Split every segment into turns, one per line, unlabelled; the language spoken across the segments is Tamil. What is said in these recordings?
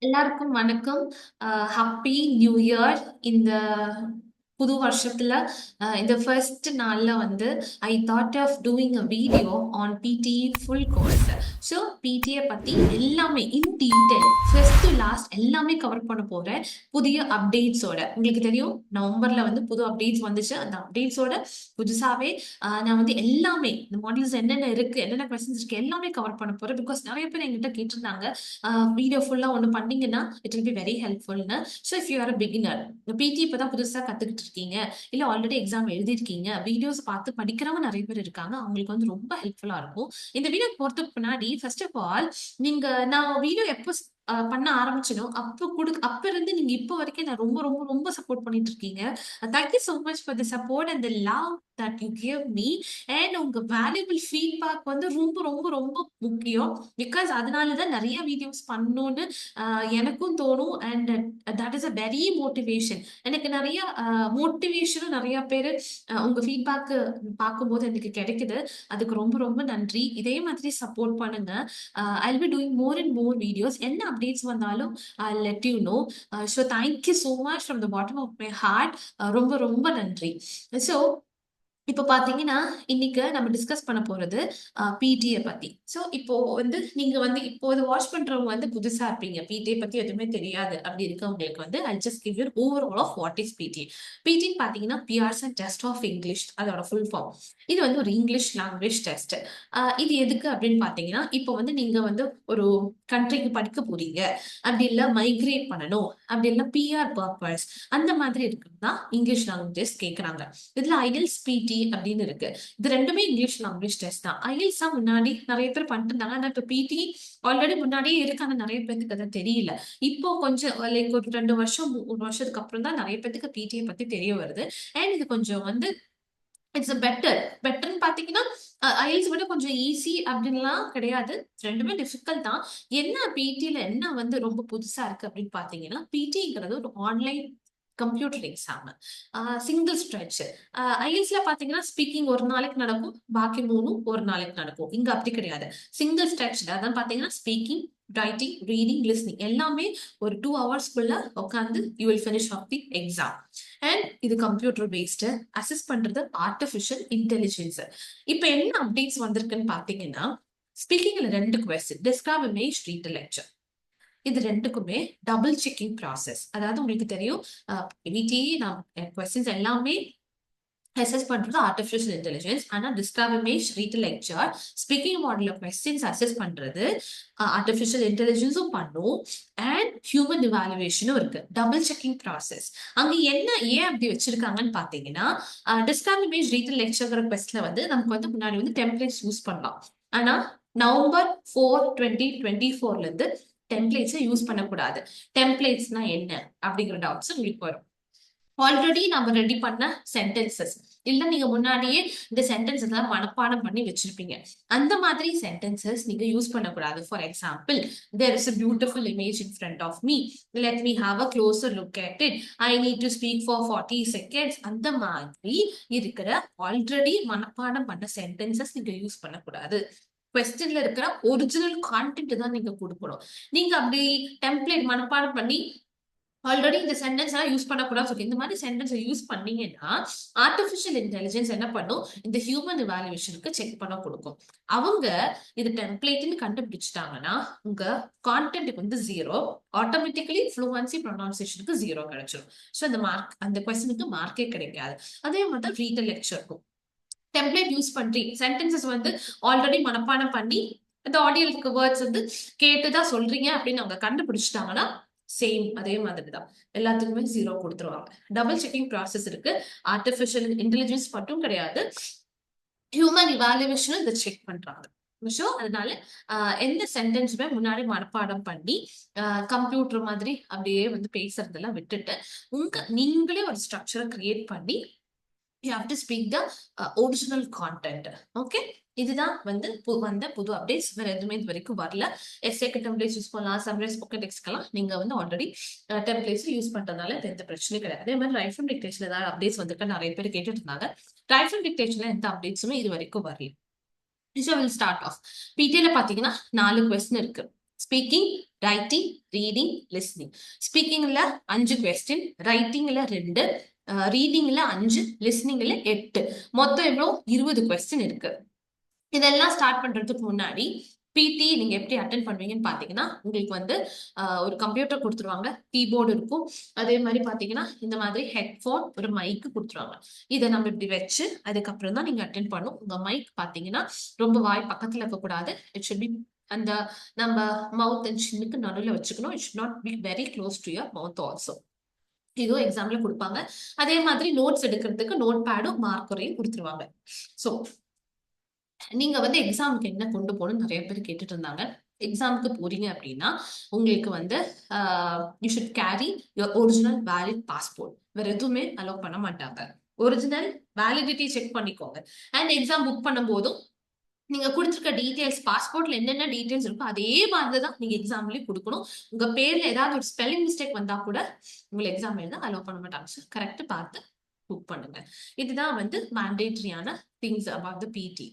எல்லாருக்கும் வணக்கம். Happy new year. இந்த புது வருஷத்துல இந்த ஃபர்ஸ்ட் நாள்ல வந்து I thought of doing a video on PT full course. So PTE பத்தி எல்லாமே in detail first to last எல்லாமே கவர் பண்ண போறேன். புதிய அப்டேட்ஸோட உங்களுக்கு தெரியும் நவம்பர்ல வந்து புது அப்டேட்ஸ் வந்துச்சு. அந்த அப்டேட்ஸோட புதுசாவே நான் வந்து எல்லாமே இந்த மாடியூல்ஸ் என்னென்ன இருக்கு, என்னென்ன கொஸ்டின்ஸ் இருக்கு எல்லாமே கவர் பண்ண போறேன். பிகாஸ் நிறைய பேர் என்கிட்ட கேட்டிருந்தாங்க வீடியோ ஃபுல்லா ஒன்று பண்ணீங்கன்னா இட் வில் பி வெரி ஹெல்ப்ஃபுல்னு. So if you are a beginner, PT இப்போ தான் புதுசாக கற்றுக்கிட்டு இருக்கீங்க, இல்லை ஆல்ரெடி எக்ஸாம் எழுதிருக்கீங்க, வீடியோஸ் பார்த்து படிக்கிறவங்க நிறைய பேர் இருக்காங்க, அவங்களுக்கு வந்து ரொம்ப ஹெல்ப்ஃபுல்லாக இருக்கும். இந்த வீடியோ போகிறதுக்கு முன்னாடி ஃபர்ஸ்ட் ஆஃப் ஆல் நான் வீடியோ எப்போ பண்ண ஆரம்பிச்சனோ அப்ப இருந்து நீங்க இப்போ வரைக்கும் நான் ரொம்ப ரொம்ப ரொம்ப சப்போர்ட் பண்ணிட்டு இருக்கீங்க. Thank you so much for the support and the love that you give me. And உங்க வேல்யூபிள் ஃபீட்பேக் வந்து ரொம்ப ரொம்ப ரொம்ப முக்கியம். பிகாஸ் அதனாலதான் நிறைய வீடியோஸ் பண்ணணும்னு எனக்கும் தோணும். And that is a very motivation. எனக்கு நிறைய மோட்டிவேஷனும் நிறைய பேர் உங்க ஃபீட்பேக் பார்க்கும்போது எனக்கு கிடைக்குது. அதுக்கு ரொம்ப ரொம்ப நன்றி. இதே மாதிரி சப்போர்ட் பண்ணுங்க. I will be doing more and more videos. என்ன அப்டேட்ஸ் வந்தாலும் I let you know. So thank you so much from the bottom of my heart. ரொம்ப ரொம்ப நன்றி. ஸோ இப்போ பாத்தீங்கன்னா இன்னைக்கு நம்ம டிஸ்கஸ் பண்ண போறது பிடிஏ பத்தி. ஸோ இப்போ வந்து நீங்க வந்து இப்போ இது வாட்ச் பண்றவங்க வந்து புதுசா இருப்பீங்க, பிடிஏ பத்தி எதுவுமே தெரியாது அப்படி இருக்கவங்களுக்கு வந்து I just give you overall of what is PTE. பிடின்னு பாத்தீங்கன்னா Pearson and test of English, அதோட ஃபுல் ஃபார்ம். இது வந்து ஒரு இங்கிலீஷ் லாங்குவேஜ் டெஸ்ட். இது எதுக்கு அப்படின்னு பாத்தீங்கன்னா இப்போ வந்து நீங்க வந்து ஒரு கண்ட்ரிக்கு படிக்க போறீங்க, அப்படி இல்லை மைக்ரேட் பண்ணணும், அப்படி இல்லை பிஆர் பர்பஸ், அந்த மாதிரி இருக்கிறது தான் இங்கிலீஷ் லாங்குவேஜ் கேட்கறாங்க. இதுல ஐஎல்ஸ் பிடி அப்படின்னு இருக்கு. இது ரெண்டுமே இங்கிலீஷ் லாங்குவேஜ் டெஸ்ட் தான். ஐஎல்ஸ் தான் முன்னாடி நிறைய பேர் பண்ணிட்டு இருந்தாங்க. ஆனா இப்ப பிடி ஆல்ரெடி முன்னாடியே இருக்கு. ஆனா நிறைய பேருக்கு அது தெரியல. இப்போ கொஞ்சம் லைக் ஒரு 2 வருஷம் 3 வருஷத்துக்கு அப்புறம் தான் நிறைய பேருக்கு பிடிஐ பத்தி தெரிய வருது. அண்ட் இது கொஞ்சம் வந்து இட்ஸ் பெட்டர்ன்னு பாத்தீங்கன்னா ஐஎல்ஸ் விட கொஞ்சம் ஈஸி அப்படின்லாம் கிடையாது. ரெண்டுமே டிஃபிகல்ட் தான். என்ன பிடில என்ன வந்து ரொம்ப புதுசா இருக்கு அப்படின்னு பாத்தீங்கன்னா, பிடிங்கிறது ஒரு online computer exam. Single stretch. ஐஎல்ஸ்ல பாத்தீங்கன்னா ஸ்பீக்கிங் ஒரு நாளைக்கு நடக்கும், பாக்கி 3 ஒரு நாளைக்கு நடக்கும். இங்க அப்படி கிடையாது. சிங்கிள் ஸ்ட்ரெச் அதான் பாத்தீங்கன்னா ஸ்பீக்கிங், ரைட்டிங், ரீடிங், லிஸ்னிங் எல்லாமே ஒரு 2 ஹவர்ஸ்க்குள்ள உட்காந்து you will finish of the exam. And இது கம்ப்யூட்டர் பேஸ்டு. அசஸ் பண்றது ஆர்டிஃபிஷியல் இன்டெலிஜென்ஸ். இப்ப என்ன அப்டேட்ஸ் வந்திருக்குன்னு பாத்தீங்கன்னா, ஸ்பீக்கிங்ல 2 question, describe image, read lecture. இது ரெண்டுக்குமே டபுள் செக்கிங் ப்ராசஸ். அதாவது உங்களுக்கு தெரியும் விடி நான் கொஸ்டின்ஸ் எல்லாமே அசஸ் பண்றது ஆர்டிஃபிஷியல் இன்டெலிஜென்ஸ். ஆனா describe image, read lecture, speaking model questions assess பண்றது ஆர்டிஃபிஷியல் இன்டெலிஜென்ஸும் பண்ணும். அண்ட் ஹியூமன் இவாலுவேஷனும் இருக்கு. Double checking process. அங்க என்ன ஏன் அப்படி வச்சிருக்காங்கன்னு பாத்தீங்கன்னா, டிஸ்கிரைப் இமேஜ், ரீட் லெக்சர்ங்கிற கொஸ்ட்ல வந்து நமக்கு வந்து முன்னாடி வந்து டெம்ப்ளேட்ஸ் யூஸ் பண்ணலாம். ஆனா நவம்பர் 4, 2024 இருந்து டெம்ப்ளேட்ஸை யூஸ் பண்ணக்கூடாது. டெம்ப்ளேட்ஸ்னா என்ன அப்படிங்கிற டவுட்ஸ் உங்களுக்கு வரும். ஆல்ரெடி நம்ம ரெடி பண்ண சென்டென்சஸ், இல்ல நீங்க முன்னாடியே இந்த சென்டென்ஸ் எல்லாம் மனப்பாடம் பண்ணி வச்சிருப்பீங்க, அந்த மாதிரி சென்டென்சஸ் நீங்க யூஸ் பண்ணக்கூடாது. For example, there is a beautiful image in front of me, let me have a closer look at it, I need to speak for 40 seconds. அந்த மாதிரி இருக்கிற ஆல்ரெடி மனப்பாடம் பண்ண சென்டென்சஸ் நீங்க யூஸ் பண்ணக்கூடாது. கொஸ்டின்ல இருக்கிற ஒரிஜினல் கான்டென்ட் தான் நீங்க கொடுக்கணும். நீங்க அப்படி டெம்ப்ளேட் மனப்பாடம் பண்ணி ஆல்ரெடி இந்த சென்டென்ஸ் எல்லாம் யூஸ் பண்ணக்கூடாது சொல்லி இந்த மாதிரி சென்டென்ஸ் யூஸ் பண்ணீங்கன்னா ஆர்டிபிஷியல் இன்டெலிஜென்ஸ் என்ன பண்ணும், இந்த ஹியூமன் இவாலுவேஷனுக்கு செக் பண்ண கொடுக்கும். அவங்க இது டெம்ப்ளேட்னு கண்டுபிடிச்சிட்டாங்கன்னா உங்க கான்டென்ட்டுக்கு வந்து 0, ஆட்டோமேட்டிக்கலி ஃப்ளூவன்சி ப்ரொனவுன்சியேஷனுக்கு 0 கிடைச்சிடும். ஸோ அந்த மார்க் அந்த கொஸ்டினுக்கு மார்க்கே கிடைக்காது. அதே மாதிரி தான் ரீட் லெக்சருக்கும் டெம்ப்ளேட் யூஸ் பண்றீ சென்டென்சஸ் வந்து ஆல்ரெடி மனப்பாடம் பண்ணி இந்த ஆடியோ வேர்ட்ஸ் வந்து கேட்டுதான் சொல்றீங்க அப்படின்னு அவங்க கண்டுபிடிச்சிட்டாங்கன்னா சேம் அதே மாதிரி தான் எல்லாத்துக்குமே 0 கொடுத்துருவாங்க. டபுள் செக்கிங் ப்ராசஸ் இருக்கு. ஆர்டிபிஷியல் இன்டெலிஜென்ஸ் மட்டும் கிடையாது, ஹியூமன் இவாலுவேஷனும் இதை செக் பண்றாங்க. ஸோ அதனால எந்த சென்டென்ஸுமே முன்னாடி மனப்பாடம் பண்ணி கம்ப்யூட்டர் மாதிரி அப்படியே வந்து பேசுறதெல்லாம் விட்டுட்டு நீங்களே ஒரு ஸ்ட்ரக்சரை கிரியேட் பண்ணி you have to speak the original content. Okay, இதுதான் வந்து வந்த புது அப்டேட்ஸ். வேற எதுவுமே இது வரைக்கும் வரல. எஸ்ஏக்கு டெம்ப்ளேட்ஸ் யூஸ் பண்ணலாம், சம்ரைஸ் ஸ்போக்கன் டெக்ஸ்ட்கெல்லாம் நீங்க வந்து ஆல்ரெடி டெம்ப்ளேட்ஸ் யூஸ் பண்றதுனால எந்த பிரச்சனையும் கிடையாது. அதே மாதிரி ரைட் ஃப்ரம் டிக்டேஷன்ல ஏதாவது அப்டேட்ஸ் வந்துட்டு நிறைய பேர் கேட்டுட்டு இருந்தாங்க. ரைட் ஃப்ரம் டிக்டேஷன்ல எந்த அப்டேட்ஸுமே இது வரைக்கும் வரல. So will start off. பிடிஏல பாத்தீங்கன்னா 4 கொஸ்டின் இருக்கு. Speaking, writing, reading, listening. ஸ்பீக்கிங்ல 5 கொஸ்டின், ரைட்டிங்ல 2, ரீடிங்ல 5, லிஸ்னிங்ல 8. மொத்தம் எவ்வளோ? 20 கொஸ்டின் இருக்கு. இதெல்லாம் ஸ்டார்ட் பண்றதுக்கு முன்னாடி பிடி நீங்க எப்படி அட்டென்ட் பண்ணுவீங்கன்னு பாத்தீங்கன்னா, உங்களுக்கு வந்து ஒரு கம்ப்யூட்டர் கொடுத்துருவாங்க, கீபோர்டு இருக்கும். அதே மாதிரி பாத்தீங்கன்னா இந்த மாதிரி ஹெட்போன், ஒரு மைக் கொடுத்துருவாங்க. இதை நம்ம இப்படி வச்சு அதுக்கப்புறம் தான் நீங்க அட்டென்ட் பண்ணும். உங்க மைக் பாத்தீங்கன்னா ரொம்ப வாய் பக்கத்துல இருக்கக்கூடாது. இட் ஷுட் பி அந்த நம்ம மவுத் அண்ட் சின்னுக்கு நடுவில் வச்சுக்கணும். It should not be very close to your mouth also. இதுவும் எக்ஸாம்ல கொடுப்பாங்க. அதே மாதிரி நோட்ஸ் எடுக்கிறதுக்கு நோட் பேடும் மார்க்கரையும் கொடுத்துருவாங்க. ஸோ நீங்க வந்து எக்ஸாமுக்கு என்ன கொண்டு போகணும்னு நிறைய பேர் கேட்டுட்டு இருந்தாங்க. எக்ஸாமுக்கு போறீங்க அப்படின்னா உங்களுக்கு வந்து you should carry your original valid passport. வேற எதுவுமே அலோவ் பண்ண மாட்டாங்க. ஒரிஜினல் வேலிடிட்டி செக் பண்ணிக்கோங்க. அண்ட் எக்ஸாம் புக் பண்ணும் போதும் நீங்க கொடுத்துருக்க டீடைல்ஸ், பாஸ்போர்ட்ல என்னென்ன டீடைல்ஸ் இருக்கோ அதே மாதிரி தான் நீங்க எக்ஸாம்லயும் கொடுக்கணும். உங்க பேர்ல ஏதாவது ஒரு ஸ்பெல்லிங் மிஸ்டேக் வந்தா கூட உங்களை எக்ஸாம் எழுத அலோவ் பண்ண மாட்டாங்க. ஸோ கரெக்ட் பார்த்து புக் பண்ணுங்க. இதுதான் வந்து மேண்டேட்ரியான திங்ஸ் அபவுட் த பிடி.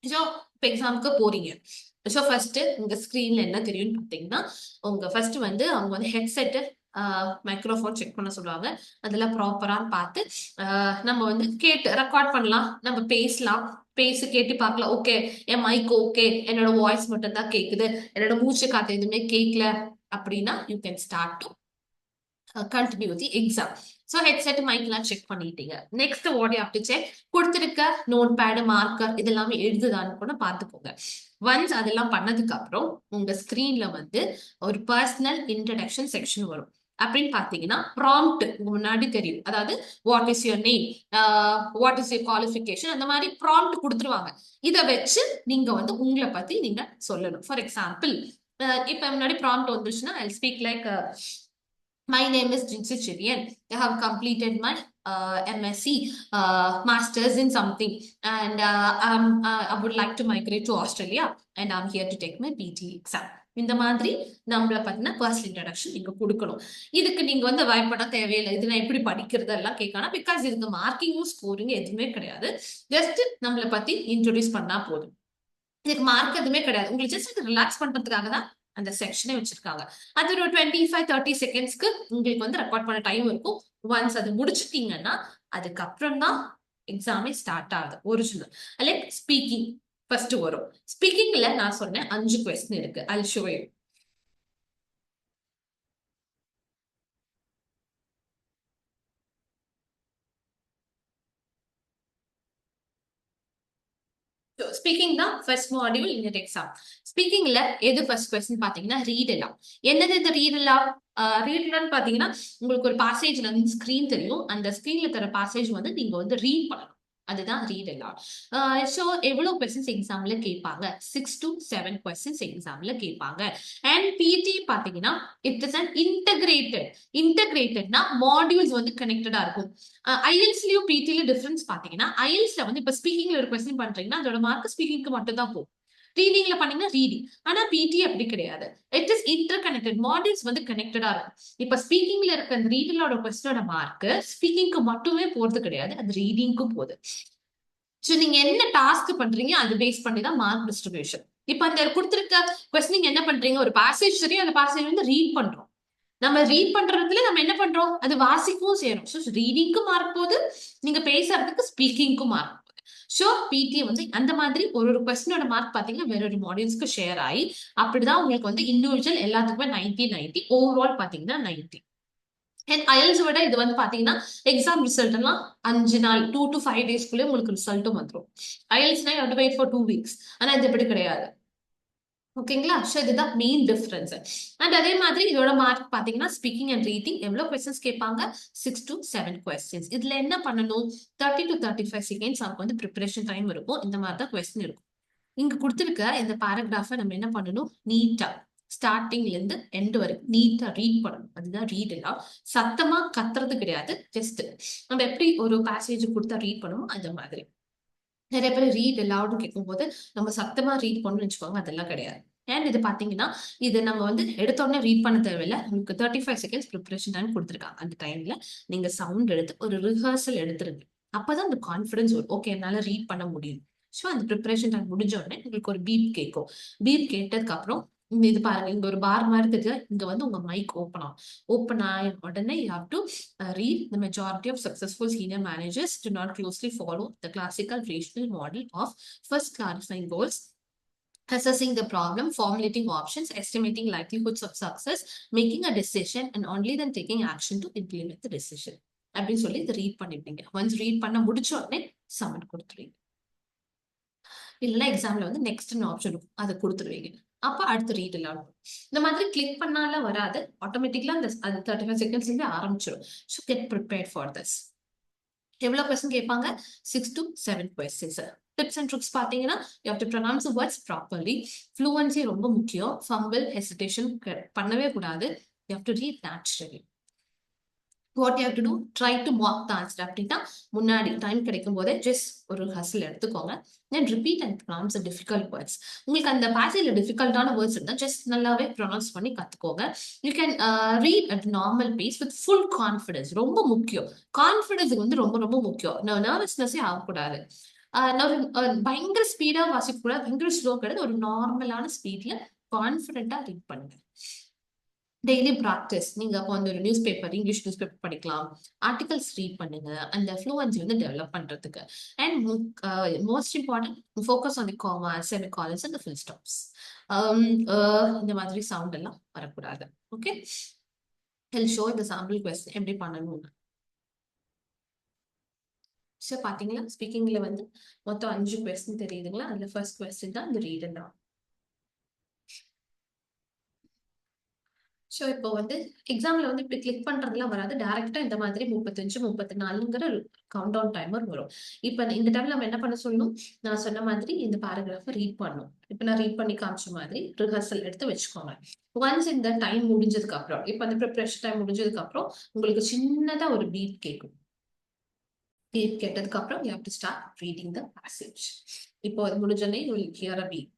ஸோ இப்போ எக்ஸாமுக்கு போறீங்க. ஸோ ஃபர்ஸ்ட் உங்க ஸ்கிரீன்ல என்ன தெரியும்னு பார்த்தீங்கன்னா, உங்க ஃபர்ஸ்ட் வந்து அவங்க வந்து ஹெட்செட்டு, மைக்ரோஃபோன் செக் பண்ண சொல்லுவாங்க. அதெல்லாம் ப்ராப்பரான்னு பார்த்து நம்ம வந்து கேட்டு ரெக்கார்ட் பண்ணலாம், நம்ம பேசலாம், பேசி கேட்டு பார்க்கலாம். ஓகே, என் மைக் ஓகே, என்னோட வாய்ஸ் மட்டும் தான் கேட்குது, என்னோட மூச்சு காத்து எதுவுமே கேட்கல அப்படின்னா you can start to continue the exam. So headset மைக்லாம் செக் பண்ணிட்டீங்க. Next what you have to check, கொடுத்துருக்க நோட் பேடு, மார்க்கர் இதெல்லாமே எழுதுதான்னு கூட பார்த்துக்கோங்க. ஒன்ஸ் அதெல்லாம் பண்ணதுக்கு அப்புறம் உங்க ஸ்கிரீன்ல வந்து ஒரு பர்சனல் இன்ட்ரடக்ஷன் செக்ஷன் வரும். அப்படின்னு பாத்தீங்கன்னா ப்ராம்ப்ட் உங்க முன்னாடி தெரியும். அதாவது what is your name, what is your qualification, அந்த மாதிரி ப்ராம்ப்ட் கொடுத்துருவாங்க. இதை வச்சு நீங்க வந்து உங்களை பத்தி நீங்க சொல்லணும். ஃபார் எக்ஸாம்பிள், இப்ப முன்னாடி ப்ராம்ப்ட் வந்துச்சுன்னா I speak like my name is Jinsi Chirian. I have completed my MSc Masters in something, and I would like to migrate to Australia, and I'm here to take my PT exam. இந்த மாதிரி நம்மளை பத்தின பர்சனல் இன்ட்ரடக்ஷன் நீங்க கொடுக்கணும். இதுக்கு நீங்க வந்து பயப்பட தேவையில்லை. இது நான் எப்படி படிக்கிறது எல்லாம் கேட்கணும். பிகாஸ் இதுக்கு மார்க்கிங்கும் ஸ்கோரிங் எதுவுமே கிடையாது. ஜஸ்ட் நம்மளை பத்தி இன்ட்ரோடியூஸ் பண்ணா போதும். இதுக்கு மார்க் எதுவுமே கிடையாது. உங்களுக்கு ஜஸ்ட் ரிலாக்ஸ் பண்றதுக்காக தான் அந்த செக்ஷனே வச்சிருக்காங்க. அது ஒரு 25-30 செகண்ட்ஸ்க்கு உங்களுக்கு வந்து ரெக்கார்ட் பண்ண டைம் இருக்கும். ஒன்ஸ் அது முடிச்சிட்டீங்கன்னா அதுக்கப்புறம் தான் எக்ஸாமே ஸ்டார்ட் ஆகுது. ஒரிஜினல் லைக் ஸ்பீக்கிங் ஃபர்ஸ்ட் வரும். ஸ்பீக்கிங்ல நான் சொன்னேன் 5 கொஸ்டின் இருக்கு. I'll show you. ஸ்பீக்கிங் தான் ஃபர்ஸ்ட் மாடியூல் இந்த எக்ஸாம். ஸ்பீக்கிங்ல எது ஃபர்ஸ்ட் கொஸ்டின் பாத்தீங்கன்னா ரீட் எல்லாம். என்னது இந்த ரீட் எல்லாம்? ரீட் எல்லாம் பாத்தீங்கன்னா உங்களுக்கு ஒரு பாசேஜ்ல வந்து ஸ்கிரீன் தெரியும். அந்த ஸ்கிரீன்ல தர பாசேஜ் வந்து நீங்க வந்து ரீட் பண்ணணும். அதுதான் ரீட் எல்லாம். ஸோ எவ்வளவு கொஸ்டின்ஸ் எக்ஸாம்ல கேட்பாங்க? 6 to 7 கொஸ்டின்ஸ் எக்ஸாம்ல கேட்பாங்க. அண்ட் பிடி பாத்தீங்கன்னா இட் இஸ் அன் இன்டகிரேட்டட்னா மாடியூல்ஸ் வந்து கனெக்டடா இருக்கும். ஐஎல்ஸ்லயும் பிடிலயும் டிஃபரன்ஸ் பாத்தீங்கன்னா, ஐஎல்ஸ்ல வந்து இப்ப ஸ்பீக்கிங்ல ஒரு கொஸ்டின் பண்றீங்கன்னா அதோட மார்க் ஸ்பீக்கிங்க்கு மட்டும் தான் போகும். ரீடிங்ல பண்ணீங்கன்னா ரீடிங். ஆனா பிடி அப்படி கிடையாது. It is inter connected, modules வந்து கனெக்டடா இருக்கும். இப்ப ஸ்பீக்கிங்ல இருக்க அந்த ரீடிங்கோட கொஸ்டினோட மார்க் ஸ்பீக்கிங்க்கு மட்டுமே போறது கிடையாது, அது ரீடிங்க்கும் போகுது. ஸோ நீங்க என்ன டாஸ்க் பண்றீங்க அது பேஸ் பண்ணி தான் மார்க் டிஸ்ட்ரிபியூஷன். இப்ப அந்த கொடுத்துருக்க கொஸ்டின் என்ன பண்றீங்க? ஒரு பாசேஜ் சரி, அந்த பாசேஜ் வந்து ரீட் பண்றோம். நம்ம ரீட் பண்றதுல நம்ம என்ன பண்றோம்? அது வாசிக்கவும் செய்யணும். ஸோ ரீடிங்க்கும் மார்க் போகுது, நீங்க பேசுறதுக்கு ஸ்பீக்கிங்க்கும் மார்க். ஸோ பிடி வந்து அந்த மாதிரி ஒரு கொஸ்டினோட மார்க் பாத்தீங்கன்னா வேற ஒரு மாடியூல்ஸ்க்கு ஷேர் ஆகி அப்படிதான் உங்களுக்கு வந்து இண்டிவிஜுவல் எல்லாத்துக்குமே 90 ஓவரால் பாத்தீங்கன்னா 90. அண்ட் ஐஎல்ஸ் விட இது வந்து பாத்தீங்கன்னா எக்ஸாம் ரிசல்ட் எல்லாம் 5 நாள் 2 to 5 டேஸ்க்குள்ளே உங்களுக்கு ரிசல்ட்டும் வந்துடும். ஐஎல்ஸ்னா you have to wait for 2 weeks. ஆனா இது எப்படி கிடையாது. ஓகேங்களா? ஸோ இதுதான் மெயின் டிஃபரன்ஸ். அண்ட் அதே மாதிரி இதோட மார்க் பாத்தீங்கன்னா ஸ்பீக்கிங் அண்ட் ரீடிங் எவ்வளவு கொஸ்டின்ஸ் கேட்பாங்க? 6 to 7 கொஸ்டின்ஸ். இதுல என்ன பண்ணணும்? 30 to 35 செகண்ட்ஸ் அவங்களுக்கு வந்து ப்ரிப்பரேஷன் டைம் இருக்கும். இந்த மாதிரி தான் கொஸ்டின் இருக்கும். இங்க கொடுத்துருக்க இந்த பேராகிராஃபை நம்ம என்ன பண்ணணும்? நீட்டா ஸ்டார்டிங்ல இருந்து எண்ட் வரைக்கும் நீட்டா ரீட் பண்ணணும். அதுதான் ரீட் எல்லாம். சத்தமா கத்துறது கிடையாது. ஜஸ்ட் நம்ம எப்படி ஒரு பேசேஜ் கொடுத்தா ரீட் பண்ணுவோம் அந்த மாதிரி. நிறைய பேர் ரீட் எல்லாரும் கேட்கும் போது நம்ம சத்தமா ரீட் பண்ணணும்னு வச்சுக்கோங்க, அதெல்லாம் கிடையாது. அண்ட் இது பாத்தீங்கன்னா இது நம்ம வந்து எடுத்தோடனே ரீட் பண்ண தேவையில்லை. உங்களுக்கு 35 செகண்ட்ஸ் ப்ரிப்பரேஷன் டைம் கொடுத்துருக்காங்க. அந்த டைம்ல நீங்க சவுண்ட் எடுத்து ஒரு ரிஹர்சல் எடுத்துருங்க. அப்பதான் அந்த கான்ஃபிடன்ஸ் வரும். ஓகே, என்னால ரீட் பண்ண முடியும். ஸோ அந்த ப்ரிப்பரேஷன் டைம் முடிஞ்ச உடனே உங்களுக்கு ஒரு பீப் கேட்கும். பீப் கேட்டதுக்கு அப்புறம் இது பாருங்க, இங்க ஒரு பார் மாதிரி இருக்கு. இங்க வந்து உங்க மைக் ஓப்பன் ஆன உடனே you have to read. The majority of successful senior managers do not closely follow the classical rational model of first clarifying goals, assessing the problem, formulating options, estimating likelihoods of success, making a decision, and only then taking action to implement the decision. அப்படின்னு சொல்லி இதை ரீட் பண்ணிப்பீங்க. ஒன்ஸ் ரீட் பண்ண முடிச்ச உடனே சப்மிட் கொடுத்துருவீங்க. இல்லைன்னா எக்ஸாம்ல வந்து நெக்ஸ்ட் ஆப்ஷன் இருக்கும், அதை கொடுத்துருவீங்க. அப்ப அடுத்து ரீட் எல்லாம் இந்த மாதிரி கிளிக் பண்ணால வராது, ஆட்டோமேட்டிக்கலா அந்த 35 செகண்ட்ஸ்ல ஆரம்பிச்சிடும். So get prepared for this. எவ்வளவு கொஸ்டின் கேட்பாங்க? 6 to 7 questions. Tips and tricks பாத்தீங்கன்னா, you have to pronounce the words properly. fluency ரொம்ப முக்கியம். fumble, hesitation பண்ணவே கூடாது. you have to read naturally. what you have to do, try to mock the answer. அப்படின்னா முன்னாடி டைம் கிடைக்கும் போதே ஜஸ்ட் ஒரு ஹஸ்ல் எடுத்துக்கோங்க. then repeat and pronounce the difficult words. உங்களுக்கு அந்த பேசேஜ்ல டிஃபிகல்ட்டான வேர்ட்ஸ் இருந்தா ஜஸ்ட் நல்லாவே ப்ரொனவுன்ஸ் பண்ணி கத்துக்கோங்க. you can read at normal pace with full confidence. ரொம்ப முக்கியம். கான்ஃபிடன்ஸ் வந்து ரொம்ப ரொம்ப முக்கியம். நர்வஸ்னஸே ஆகக்கூடாது. பயங்கர ஸ்பீடா வாசிக்க கூடாது, பயங்கர ஸ்லோ கிடையாது. ஒரு நார்மலான ஸ்பீட்ல கான்ஃபிடென்ட்டா ரீட் பண்ணுங்க. Daily practice. நீங்க அப்போ வந்து ஒரு news paper, English news paper படிக்கலாம், ஆர்டிகல்ஸ் ரீட் பண்ணுங்க, அந்த ஃப்ளூவன்சி வந்து டெவலப் பண்றதுக்கு. And most important, focus on the comma, semicolons and full stops. இந்த மாதிரி சவுண்ட் எல்லாம் வரக்கூடாது. ஓகே, ஹெல் ஷோ இந்த சாம்பிள் கொஸ்டின் எப்படி பண்ணணும்னு. ஸோ பாத்தீங்களா, ஸ்பீக்கிங்ல வந்து மொத்தம் 5 கொஸ்டின் தெரியுதுங்களா? அதுல ஃபர்ஸ்ட் கொஸ்டின் தான் இந்த ரீட் தான். ஸோ இப்போ வந்து எக்ஸாம்ல வந்து இப்படி கிளிக் பண்றதுலாம் வராது, டைரக்டா இந்த மாதிரி 35, 34ங்கிற கவுண்ட் டவுன் டைமர் வரும். இப்போ இந்த டைம்ல நம்ம என்ன பண்ண சொல்லணும்? நான் சொன்ன மாதிரி இந்த பேராகிராஃபை ரீட் பண்ணணும். இப்போ நான் ரீட் பண்ணி காமிச்ச மாதிரி ரிஹர்சல் எடுத்து வச்சுக்கோங்க. ஒன்ஸ் இந்த டைம் முடிஞ்சதுக்கு அப்புறம், இப்போ அந்த ப்ரிப்பரேஷன் டைம் முடிஞ்சதுக்கு அப்புறம் உங்களுக்கு சின்னதா ஒரு பீட் கேட்கும். பீட் கேட்டதுக்கு அப்புறம் you have to start reading the passage. இப்போ அது முடிஞ்சோடனே you will hear a beep.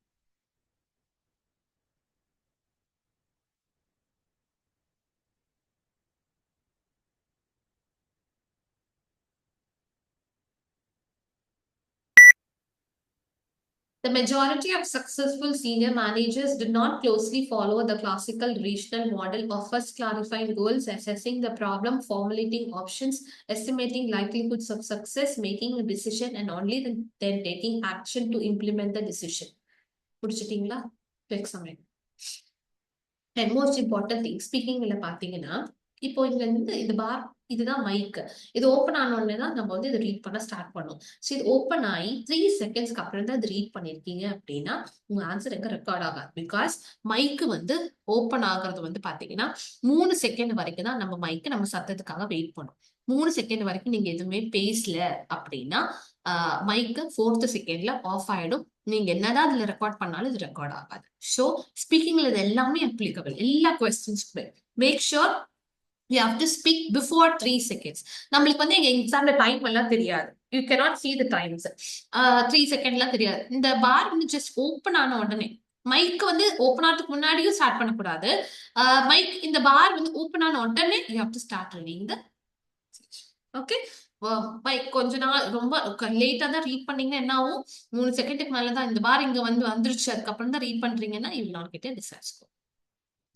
The majority of successful senior managers do not closely follow the classical rational model of first clarifying goals, assessing the problem, formulating options, estimating likelihoods of success, making a decision, and only then taking action to implement the decision. புடிச்சிட்டீங்களா? Exam. And most important thing, ஸ்பீக்கிங்ல பாத்தீங்கன்னா, இப்போ இங்க வந்து இந்த பார், இதுதான் மைக். இது ஓப்பன் ஆன உடனே தான் நம்ம வந்து இதை ரீட் பண்ண ஸ்டார்ட் பண்ணும். ஸோ இது ஓப்பன் ஆகி 3 செகண்ட்ஸ்க்கு அப்புறம் தான் இது ரீட் பண்ணிருக்கீங்க அப்படின்னா உங்க ஆன்சர் எங்க ரெக்கார்ட் ஆகாது. பிகாஸ் மைக்கு வந்து ஓப்பன் ஆகுறது வந்து பாத்தீங்கன்னா 3 செகண்ட் வரைக்கும் தான் நம்ம மைக்கு நம்ம சத்தத்துக்காக வெயிட் பண்ணும். 3 செகண்ட் வரைக்கும் நீங்க எதுவுமே பேசல அப்படின்னா மைக்கு 4th செகண்ட்ல ஆஃப் ஆயிடும். நீங்க என்னதான் இதுல ரெக்கார்ட் பண்ணாலும் இது ரெக்கார்ட் ஆகாது. ஸோ ஸ்பீக்கிங்ல இது எல்லாமே அப்ளிகபிள், எல்லா கொஸ்டின்ஸ்க்குமே. Make sure you have to speak before 3 seconds. நம்மளுக்கு வந்து எங்க எக்ஸாம்ல டைம் எல்லாம் தெரியாது. You cannot see the times. 3 செகண்ட்லாம் தெரியாது. இந்த பார் வந்து ஜஸ்ட் ஓப்பன் ஆன உடனே, மைக் வந்து ஓப்பன் ஆகிறதுக்கு முன்னாடியும் ஸ்டார்ட் பண்ணக்கூடாது. மைக் இந்த பார் வந்து ஓப்பன் ஆன உடனே you have to start reading the okay. Mic கொஞ்ச நாள் ரொம்ப லேட்டா தான் ரீட் பண்ணீங்கன்னா என்ன ஆகும்? 3 செகண்டுக்கு மேலதான் இந்த பார் இங்க வந்து வந்துருச்சு, அதுக்கப்புறம் தான் ரீட் பண்றீங்கன்னா you will not get a discharge score.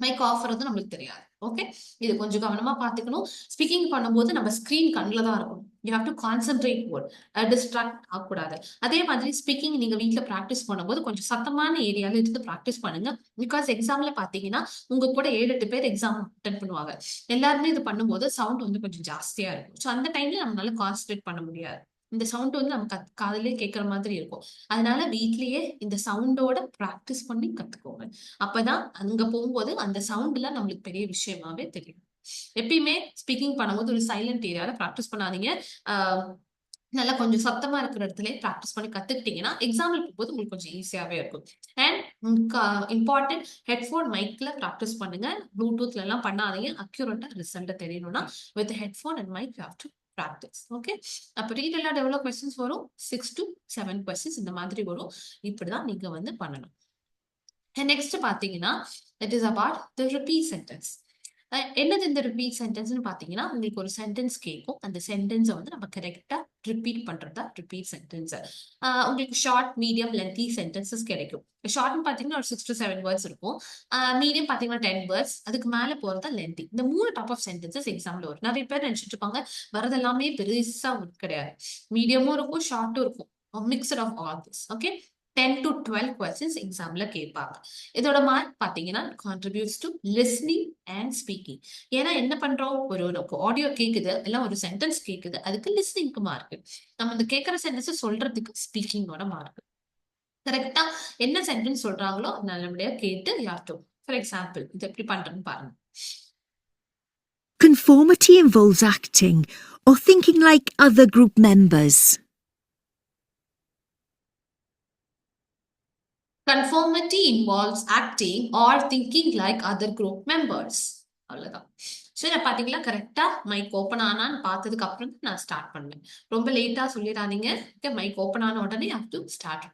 Mic off ஆகிறது நம்மளுக்கு தெரியாது. ஓகே, இது கொஞ்சம் கவனமா பாத்துக்கணும். ஸ்பீக்கிங் பண்ணும்போது நம்ம ஸ்கிரீன் கண்ணில் தான் இருக்கும். You have to concentrate more, distract ஆகக்கூடாது. அதே மாதிரி ஸ்பீக்கிங் நீங்க வீட்டுல ப்ராக்டிஸ் பண்ணும்போது கொஞ்சம் சத்தமான ஏரியால இருந்து ப்ராக்டிஸ் பண்ணுங்க. பிகாஸ் எக்ஸாம்ல பாத்தீங்கன்னா உங்க கூட 7-8 பேர் எக்ஸாம் அட்டென்ட் பண்ணுவாங்க. எல்லாருமே இது பண்ணும்போது சவுண்ட் வந்து கொஞ்சம் ஜாஸ்தியா இருக்கும். ஸோ அந்த டைம்ல நம்மளால கான்சென்ட்ரேட் பண்ண முடியாது. இந்த சவுண்ட் வந்து நம்ம காதலே கேட்கற மாதிரி இருக்கும். அதனால வீட்லயே இந்த சவுண்டோட பிராக்டிஸ் பண்ணி கத்துக்கோங்க. அப்பதான் அங்க போகும்போது அந்த சவுண்ட்ல நம்மளுக்கு பெரிய விஷயமாவே தெரியும். எப்பயுமே ஸ்பீக்கிங் பண்ணும்போது ஒரு சைலண்ட் ஏரியால பிராக்டிஸ் பண்ணாதீங்க. நல்லா கொஞ்சம் சத்தமா இருக்கிற இடத்துல பிராக்டிஸ் பண்ணி கத்துக்கிட்டீங்கன்னா எக்ஸாம்பிள் போகும்போது உங்களுக்கு கொஞ்சம் ஈஸியாவே இருக்கும். அண்ட் இம்பார்ட்டன்ட், ஹெட்ஃபோன் மைக்ல பிராக்டிஸ் பண்ணுங்க. ப்ளூடூத்ல எல்லாம் பண்ணாதீங்க. அக்யூரேட்டா ரிசல்ட் தெரியணும்னா with headphone and mic you have to practice. Okay, அப்ப ரீட் எல்லாம் எவ்வளவு கொஸ்டின்ஸ் வரும்? 6 to 7 கொஸ்டின்ஸ் இந்த மாதிரி வரும். இப்படிதான் நீங்க வந்து பண்ணணும். நெக்ஸ்ட் பாத்தீங்கன்னா it is about the repeat sentence. என்னது இந்த ரிப்பீட் சென்டென்ஸ்னு பார்த்தீங்கன்னா, உங்களுக்கு ஒரு சென்டென்ஸ் கேட்கும். அந்த சென்டென்ஸை வந்து நம்ம கரெக்ட்டா ரிப்பீட் பண்றது தான் ரிப்பீட் சென்டென்ஸ். உங்களுக்கு ஷார்ட், மீடியம், லென்த்தி சென்டென்சஸ் கிடைக்கும். ஷார்ட்ன்னு பார்த்தீங்கன்னா ஒரு 6 to 7 வேர்ட்ஸ் இருக்கும். மீடியம் பார்த்தீங்கன்னா 10 வேர்ட்ஸ். அதுக்கு மேல போறது தான் லென்த்தி. இந்த 3 டைப் ஆஃப் சென்டென்சஸ் எக்ஸாம்ல வரும். நெறைய பேர் நினைச்சுட்டு இருப்பாங்க, வரது எல்லாமே பெருசா கிடையாது. மீடியமும் இருக்கும், ஷார்ட்டும் இருக்கும். Mixed of all this. Okay. 10 to 12 questions எக்ஸாம்ல கேட்பாங்க. இதோட மார்க் பாத்தீங்கன்னா contributes to listening and speaking. ஏன்னா என்ன பண்றோம், ஒரு ஆடியோ கேக்குது, இல்ல ஒரு சென்டென்ஸ் கேக்குது, அதுக்கு லிஸ்னிங்க்கு மார்க். நம்ம அந்த கேட்கிற சென்டென்ஸ் சொல்றதுக்கு ஸ்பீக்கிங்கோட மார்க். கரெக்டா என்ன சென்டென்ஸ் சொல்றாங்களோ நல்லபடியா கேட்டு யார்ட்டும். ஃபார் எக்ஸாம்பிள் இது எப்படி பண்றேன்னு பாருங்க.
Conformity involves acting or thinking like other group members.
Conformity involves acting or thinking like other group members. அவ்வளவுதான். சரி, பாத்தீங்களா கரெக்டா மைக் ஓப்பன் ஆனான்னு பார்த்ததுக்கு அப்புறம் நான் ஸ்டார்ட் பண்ணேன். ரொம்ப லேட்டா சொல்லிடாதீங்க. மைக் ஓப்பன் ஆன உடனே ஹவ் டு ஸ்டார்ட்.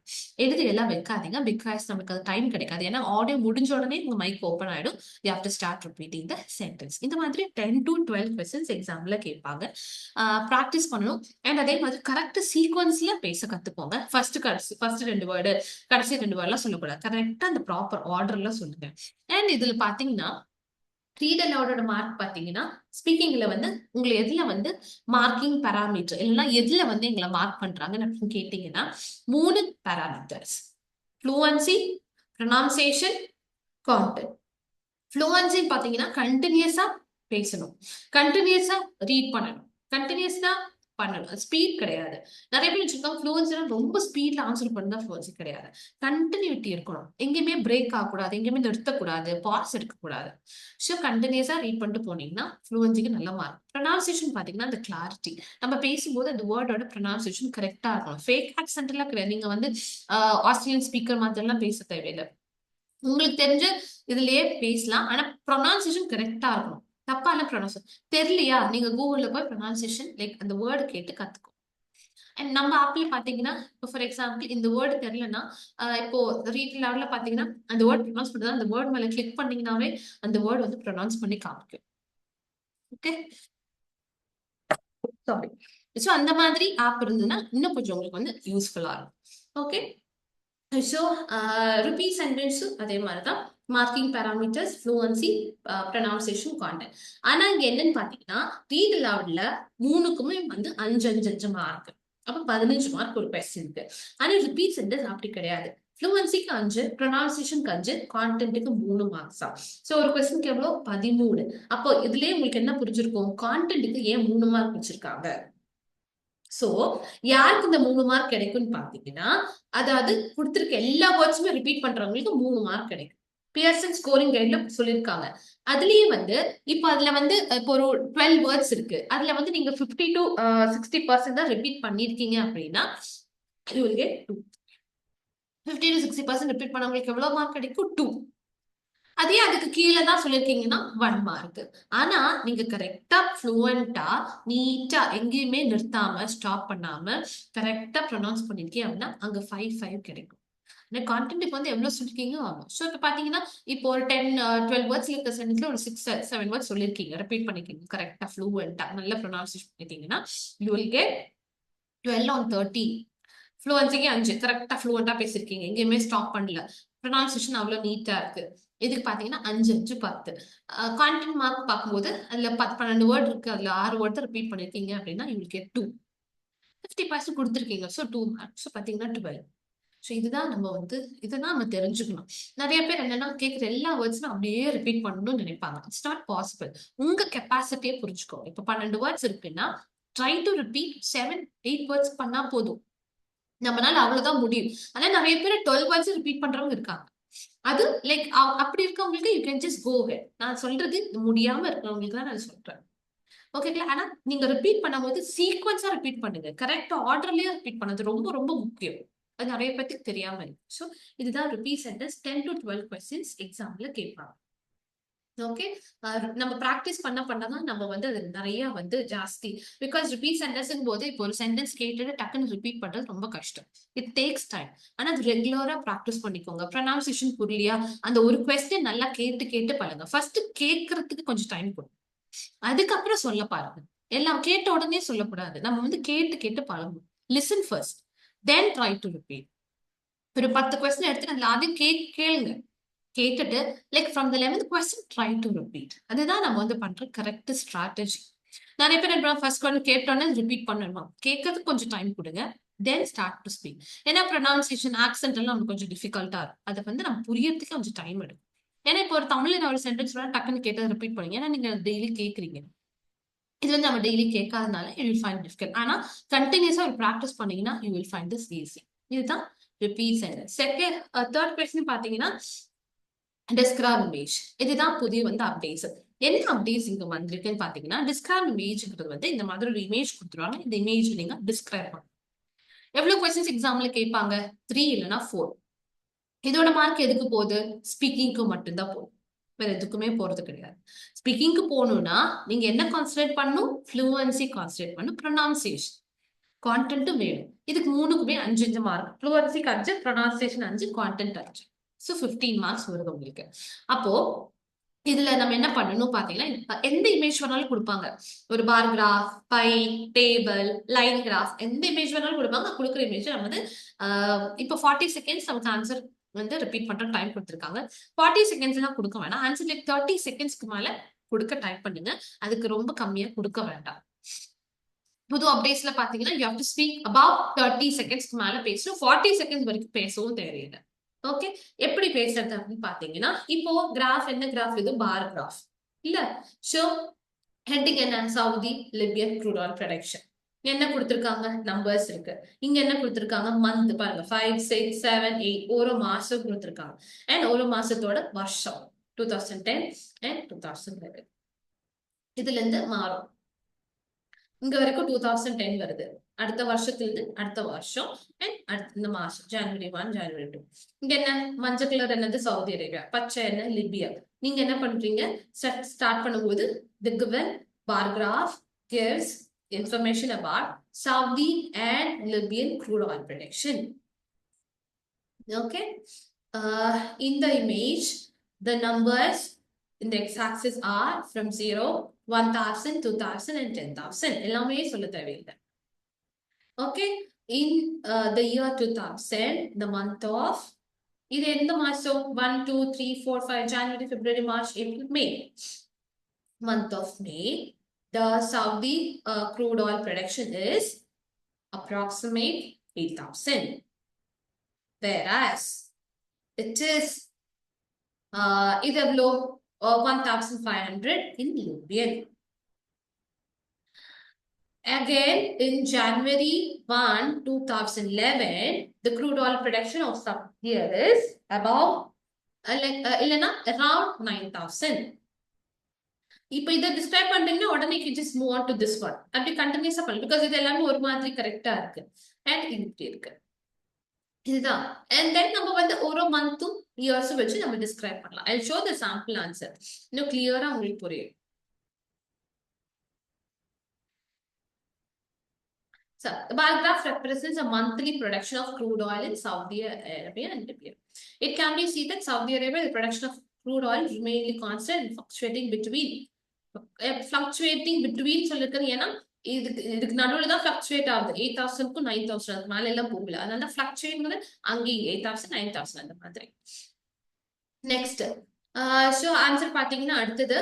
எழுதி எல்லாம் வைக்காதீங்க, பிகாஸ் நமக்கு அது டைம் கிடைக்காது. ஏன்னா ஆடியோ முடிஞ்ச உடனே உங்க மைக் ஓப்பன் ஆயிடும். You have to start repeating the sentence. இந்த மாதிரி 10 to 12 கொஸ்டின்ஸ் எக்ஸாம்ல கேட்பாங்க. ப்ராக்டிஸ் பண்ணணும். அண்ட் அதே மாதிரி கரெக்ட் சீக்வன்ஸ்ல பேச கத்துக்கோங்க. ஃபர்ஸ்ட் 2 வேர்டு, கடைசி 2 வேர்ட்லாம் சொல்லக்கூடாது. கரெக்டா அந்த ப்ராப்பர் ஆர்டர்ல சொல்லுங்க. அண்ட் இதுல பாத்தீங்கன்னா ரீட் அலவுடோட மார்க் பாத்தீங்கன்னா, ஸ்பீக்கிங்ல வந்து உங்களை எதுல வந்து மார்க்கிங் பாராமீட்டர் இல்லைன்னா எதுல வந்து எங்களை மார்க் பண்றாங்கன்னு அப்படின்னு கேட்டீங்கன்னா 3 parameters. Fluency, pronunciation, content. Fluency பாத்தீங்கன்னா கண்டினியூஸா பேசணும், கண்டினியூஸா ரீட் பண்ணணும், கண்டினியூஸா பண்ணணும். ஸ்பீட் கிடையாது. நிறைய பேர் வச்சிருக்காங்க ஃப்ளூவன்சினா ரொம்ப ஸ்பீட்ல ஆன்சர் பண்ணா ஃப்ளூவன்சி கிடையாது. கண்டினியூட்டி இருக்கணும். எங்கேயுமே பிரேக் ஆகக்கூடாது, எங்கேயுமே நிறுத்தக்கூடாது, பாஸ் எடுக்கக்கூடாது. ஸோ கண்டினியூஸா ரீட் பண்ணிட்டு போனீங்கன்னா ஃப்ளூவன்சிக்கு நல்ல மார்க். ப்ரொனவுன்சியேஷன் பாத்தீங்கன்னா அந்த கிளாரிட்டி. நம்ம பேசும்போது அந்த வேர்டோட ப்ரொனவுன்சியேஷன் கரெக்டா இருக்கணும். ஃபேக் ஆக்சென்ட் எல்லாம் கிடையாது. நீங்க வந்து ஆஸ்திரேலியன் ஸ்பீக்கர் மாதிரி எல்லாம் பேச தேவையில்லை. உங்களுக்கு தெரிஞ்ச இதுலயே பேசலாம். ஆனா ப்ரொனவுன்சியேஷன் கரெக்டா இருக்கணும். தப்பான ப்ரொனவுன்சியேஷன் தெரியலையா, நீங்க கூகுள்ல போய் ப்ரொனவுன்சியேஷன் லைக் அந்த வேர்டு கேட்டு கத்துக்கோ. அண்ட் நம்ம ஆப்ல பாத்தீங்கன்னா இப்போ ஃபார் எக்ஸாம்பிள் இந்த வேர்டு தெரியலன்னா இப்போ ரீட் லெவல்ல பாத்தீங்கன்னா அந்த வேர்ட் ப்ரொனவுன்ஸ் பண்றது அந்த வேர்ட் மேல கிளிக் பண்ணீங்கன்னாவே அந்த வேர்டு வந்து ப்ரொனவுன்ஸ் பண்ணி காமிக்கும். Okay, sorry. ஸோ அந்த மாதிரி ஆப் இருந்ததுன்னா இன்னும் கொஞ்சம் உங்களுக்கு வந்து யூஸ்ஃபுல்லா இருக்கும். ஓகே, ஸோ ரிப்பீட் சென்டென்ஸும் அதே மாதிரி தான். Marking parameters, fluency, pronunciation, content. ஆனா இங்க என்னன்னு பாத்தீங்கன்னா ரீட் அலவுட்ல 3க்குமே வந்து 5 மார்க். அப்ப 15 மார்க் ஒரு கொஸ்டினுக்கு. ஆனா ரிப்பீட் சென்டென்ஸ் அப்படி கிடையாது. ஃப்ளூவன்சிக்கு 5, ப்ரொனவுன்சியேஷனுக்கு 5, கான்டென்ட்டுக்கு 3 மார்க்ஸ் தான். ஸோ ஒரு கொஸ்டினுக்கு எவ்வளோ 13. அப்போ இதுலயே உங்களுக்கு என்ன புரிஞ்சிருக்கும், கான்டென்ட்டுக்கு ஏன் 3 மார்க் வச்சிருக்காங்க. சோ யாருக்கு இந்த 3 மார்க் கிடைக்கும்னு பாத்தீங்கன்னா, அதாவது கொடுத்திருக்க எல்லா வேர்ட்ஸுமே ரிப்பீட் பண்றவங்களுக்கு 3 மார்க் கிடைக்கும். பியர்சன் ஸ்கோரிங் கைட்ல சொல்லிருக்காங்க. அதுலயே வந்து இப்போ அதுல வந்து இப்போ ஒரு 12 வேர்ட்ஸ் இருக்கு. அதுல வந்து நீங்க 50 to 60% தான் ரிப்பீட் பண்ணிருக்கீங்க அப்படின்னா you will get 2. 50 to 60% repeat பண்ணவங்களுக்கு எவ்வளவு மார்க் கிடைக்கும், 2. அதே அதுக்கு கீழே தான் சொல்லிருக்கீங்கன்னா 1 மார்க். ஆனா நீங்க கரெக்டா ஃப்ளூவெண்டா நீட்டா எங்கேயுமே நிறுத்தாம ஸ்டாப் பண்ணாம கரெக்டா ப்ரொனவுன்ஸ் பண்ணிருக்கீங்க அப்படின்னா அங்க 5 கிடைக்கும். கான்டென்ட்டுக்கு வந்து எவ்வளவு சொல்லிருக்கீங்க ஆகும். ஸோ இப்போ பாத்தீங்கன்னா இப்போ ஒரு 10 12 வேர்ட்ஸ்ல இருக்க சென்டென்ஸ்ல ஒரு 6 7 வேர்ட்ஸ் சொல்லிருக்கீங்க, ரிப்பீட் பண்ணிருக்கீங்க கரெக்டா ஃப்ளூவெண்டா நல்ல ப்ரொனவுன்சியேஷன் பண்ணிட்டீங்கன்னா யூ வில் கெட் 12 on 30. ஃப்ளூவன்சிக்கு 5 கரெக்டா ஃப்ளூவெண்டா பேசிருக்கீங்க, எங்கேயுமே ஸ்டாப் பண்ணல, ப்ரொனவுன்சியேஷன் அவ்வளவு நீட்டா இருக்கு. இதுக்கு பாத்தீங்கன்னா 5 5 10. கான்டென்ட் மார்க் பார்க்கும்போது அதுல 12 வேர்ட் இருக்கு, அதுல 6 வேர்ட் ரிப்பீட் பண்ணிருக்கீங்க அப்படின்னா யூ வில் கெட் 2. 50% கொடுத்துருக்கீங்க, ஸோ 2 மார்க். ஸோ பாத்தீங்கன்னா 12. ஸோ இதுதான் நம்ம வந்து இதெல்லாம் நம்ம தெரிஞ்சுக்கணும். நிறைய பேர் என்னன்னா கேட்குற எல்லா வேர்ட்ஸும் அப்படியே ரிப்பீட் பண்ணணும்னு நினைப்பாங்க. It's not possible. உங்க கெப்பாசிட்டியே புரிஞ்சுக்கோ. இப்போ 12 வேர்ட்ஸ் இருக்குன்னா ட்ரை டு ரிப்பீட் 7 8 வேர்ட்ஸ் பண்ணா போதும். நம்மளால அவ்வளவுதான் முடியும். ஆனா நிறைய பேர் 12 வேர்ட்ஸ் ரிப்பீட் பண்றவங்க இருக்காங்க. அது லைக் அப்படி இருக்கவங்களுக்கு you can just go head. நான் சொல்றது முடியாம இருக்கிறவங்களுக்கு தான் நான் சொல்றேன். ஓகேங்களா? ஆனா நீங்க ரிப்பீட் பண்ணும்போது சீக்வன்ஸா ரிப்பீட் பண்ணுங்க. கரெக்ட் ஆர்டர்லயே ரிப்பீட் பண்ணது ரொம்ப ரொம்ப முக்கியம். அது நிறைய பேருக்கு தெரியாம இருக்கு. ஸோ இதுதான் ரிப்பீட் சென்டென்ஸ் 10 to 12 கொஸ்டின்ஸ் எக்ஸாம்ல கேட்பாங்க. ஓகே. நம்ம பிராக்டிஸ் பண்ணதான் நம்ம வந்து அது நிறைய வந்து ஜாஸ்தி. பிகாஸ் ரிப்பீட் சென்டென்ஸ்ங்கும் போது இப்போ ஒரு சென்டென்ஸ் கேட்டுட்டு டக்குன்னு ரிப்பீட் பண்றது ரொம்ப கஷ்டம். It takes time. ஆனா அது ரெகுலரா பிராக்டிஸ் பண்ணிக்கோங்க. ப்ரொனவுன்சியேஷன் புரியலையா, அந்த ஒரு கொஸ்டின் நல்லா கேட்டு கேட்டு பழங்க. ஃபர்ஸ்ட் கேட்கறதுக்கு கொஞ்சம் டைம் கொடுங்க. அதுக்கப்புறம் சொல்ல பாருங்க. எல்லாம் கேட்ட உடனே சொல்லக்கூடாது. நம்ம வந்து கேட்டு கேட்டு பழகணும். Listen first, then try to repeat. ஒரு 10 கொஸ்டின் எடுத்துட்டு அதுல அதையும் கேளுங்க. கேட்டுட்டு like from the 11th question try to repeat. அதுதான் நம்ம வந்து பண்ற கரெக்ட் ஸ்ட்ராட்டஜி. நிறைய பேர் என்ன ஃபர்ஸ்ட் கொஸ்டின் கேட்டோன்னே ரிப்பீட் பண்ணணுமா, கேட்கறதுக்கு கொஞ்சம் டைம் கொடுங்க. தென் ஸ்டார்ட் டு ஸ்பீக். ஏன்னா ப்ரொனவுன்சியேஷன் ஆக்சென்ட் எல்லாம் நமக்கு கொஞ்சம் டிஃபிகல்ட்டா இருக்கும். அதை வந்து நம்ம புரியறதுக்கு கொஞ்சம் டைம் எடுக்கும். ஏன்னா இப்போ ஒரு தமிழ்ல நான் ஒரு சென்டென்ஸ் டக்குன்னு கேட்டதை ரிப்பீட் பண்ணுங்க. ஏன்னா நீங்க டெய்லி கேட்குறீங்க. இது வந்து நம்ம டெய்லி கேட்காதனால யூ வில் ஃபைண்ட் டிஃபிகல்ட். ஆனா கண்டினியூஸா ஒரு ப்ராக்டிஸ் பண்ணீங்கன்னா you will find this easy. இதுதான் repeat sentence. Second third question பாத்தீங்கன்னா டிஸ்கிரைப் இமேஜ். இதுதான் புதிய வந்து அப்டேட்ஸ். என்ன அப்டேட்ஸ் இங்க வந்திருக்குன்னு பாத்தீங்கன்னா, டிஸ்கிரைப் இமேஜ்ங்கிறது வந்து இந்த மாதிரி ஒரு இமேஜ் கொடுத்துருவாங்க. இந்த இமேஜ் நீங்க டிஸ்கிரைப் பண்ணணும். எவ்வளவு கொஸ்டின்ஸ் எக்ஸாம்ல கேட்பாங்க? 3 இல்லைன்னா 4. இதோட மார்க் எதுக்கு போகுது? ஸ்பீக்கிங்க்கு மட்டும்தான் போகும். வேற எதுக்குமே போறது கிடையாது. ஸ்பீக்கிங்க்கு போகணும்னா நீங்க என்ன கான்சன்ட்ரேட் பண்ணணும்? ஃப்ளூவன்சி கான்சன்ட்ரேட் பண்ணணும். ப்ரொனவுன்சியேஷன் கான்டென்ட்டும் வேணும். இதுக்கு 3க்குமே 5 மார்க். ஃப்ளூவன்சிக்கு 5, ப்ரொனவுன்சியேஷன் 5, கான்டென்ட் 5. ஸோ 15 மார்க்ஸ் வருது உங்களுக்கு. அப்போ இதுல நம்ம என்ன பண்ணணும் பாத்தீங்கன்னா, எந்த இமேஜ் வேணாலும் கொடுப்பாங்க. ஒரு bar graph, pie, table, line graph, எந்த இமேஜ் வேணாலும் கொடுப்பாங்க. கொடுக்குற இமேஜ் நம்ம வந்து இப்போ 40 செகண்ட்ஸ் நமக்கு ஆன்சர் வந்து ரிப்பீட் பண்ற டைம் கொடுத்துருக்காங்க. 40 செகண்ட்ஸ் எல்லாம் கொடுக்க வேணாம். ஆன்சர் லைக் 30 செகண்ட்ஸ்க்கு மேல கொடுக்க டைப் பண்ணுங்க. அதுக்கு ரொம்ப கம்மியா கொடுக்க வேண்டாம். புது அப்டேட்ஸ்ல பாத்தீங்கன்னா you have to speak about 30 செகண்ட்ஸ்க்கு மேல பேசணும். 40 செகண்ட்ஸ் வரைக்கும் பேசவும் தேவையில்லை. ஓகே. எப்படி பேசுறது அப்படின்னு பாத்தீங்கன்னா, இப்போ கிராஃப் என்ன கிராஃப்? இது பார் கிராஃப் இல்ல. ஷோ ஹெட்டிங் என்ன? Saudi Libyan crude oil production. என்ன கொடுத்திருக்காங்க? நம்பர்ஸ் இருக்கு. இங்க என்ன கொடுத்திருக்காங்க? மந்த் பாருங்க, 5, 6, 7, 8. ஒரு மாசம் கொடுத்திருக்காங்க. அண்ட் ஒரு மாசத்தோட வருஷம் 2010 அண்ட் 2011. இதுல இருந்து மாறும். இங்க வரைக்கும் 2010 வருது. அடுத்த வருஷத்துல அடுத்த வருஷம் அண்ட் அடுத்த இந்த மாசம் ஜனவரி 1, ஜனவரி 2. இங்க என்ன? மஞ்சள் கலர் என்னது? Saudi Arabia. பச்சை என்ன? லிபியா. நீங்க என்ன பண்றீங்க? ஸ்டார்ட் பண்ணும்போது the given bar graph gives information about Saudi and Libyan crude oil production. Okay. In the image, the numbers in the x-axis are from 0, 1000, 2000 and 10,000. எல்லாமே சொல்ல தேவையில்லை. Okay. In the year 2000, the month of, இது எந்த மாசம்? 1, 2, 3, 4, 5, January, February, March, April, May. Month of May, the Saudi crude oil production is approximate 8,000. Whereas it is இது எவ்வளோ? 1,500 in Libyan. Again, in January 1, 2011, the crude oil production of some year is about இல்லைன்னா around 9,000. இப்போ இதை டிஸ்கிரைப் பண்றீங்கன்னா உடனே just move on to this one. அப்படி கண்டினியூஸா பண்ணலாம். பிகாஸ் இது எல்லாமே ஒரு மாதிரி கரெக்டா இருக்கு அண்ட் இப்படி இருக்கு. இதுதான். அண்ட் தென் நம்ம வந்து ஒரு மந்த்தும் இயர்ஸும் வச்சு நம்ம டிஸ்கிரைப் பண்ணலாம். I show the sample answer. இன்னும் கிளியரா உங்களுக்கு புரியும். So, the bar graph represents a monthly production of crude oil in Saudi Arabia and Libya. It can be seen that Saudi Arabia, the production of crude oil is mainly constant and fluctuating between சொல்லிருக்கிறது. ஏன்னா இதுக்கு நடுவில் தான் ஃபிளக்சுவேட் ஆகுது. 8,000க்கும் 9,000 அதுக்கு மேல எல்லாம் போகல. அதனால ஃபிளக்சுவேட்ங்கிறது அங்கேயும் 8,000, 9,000 அந்த மாதிரி. நெக்ஸ்ட் ஸோ ஆன்சர் பாத்தீங்கன்னா அடுத்தது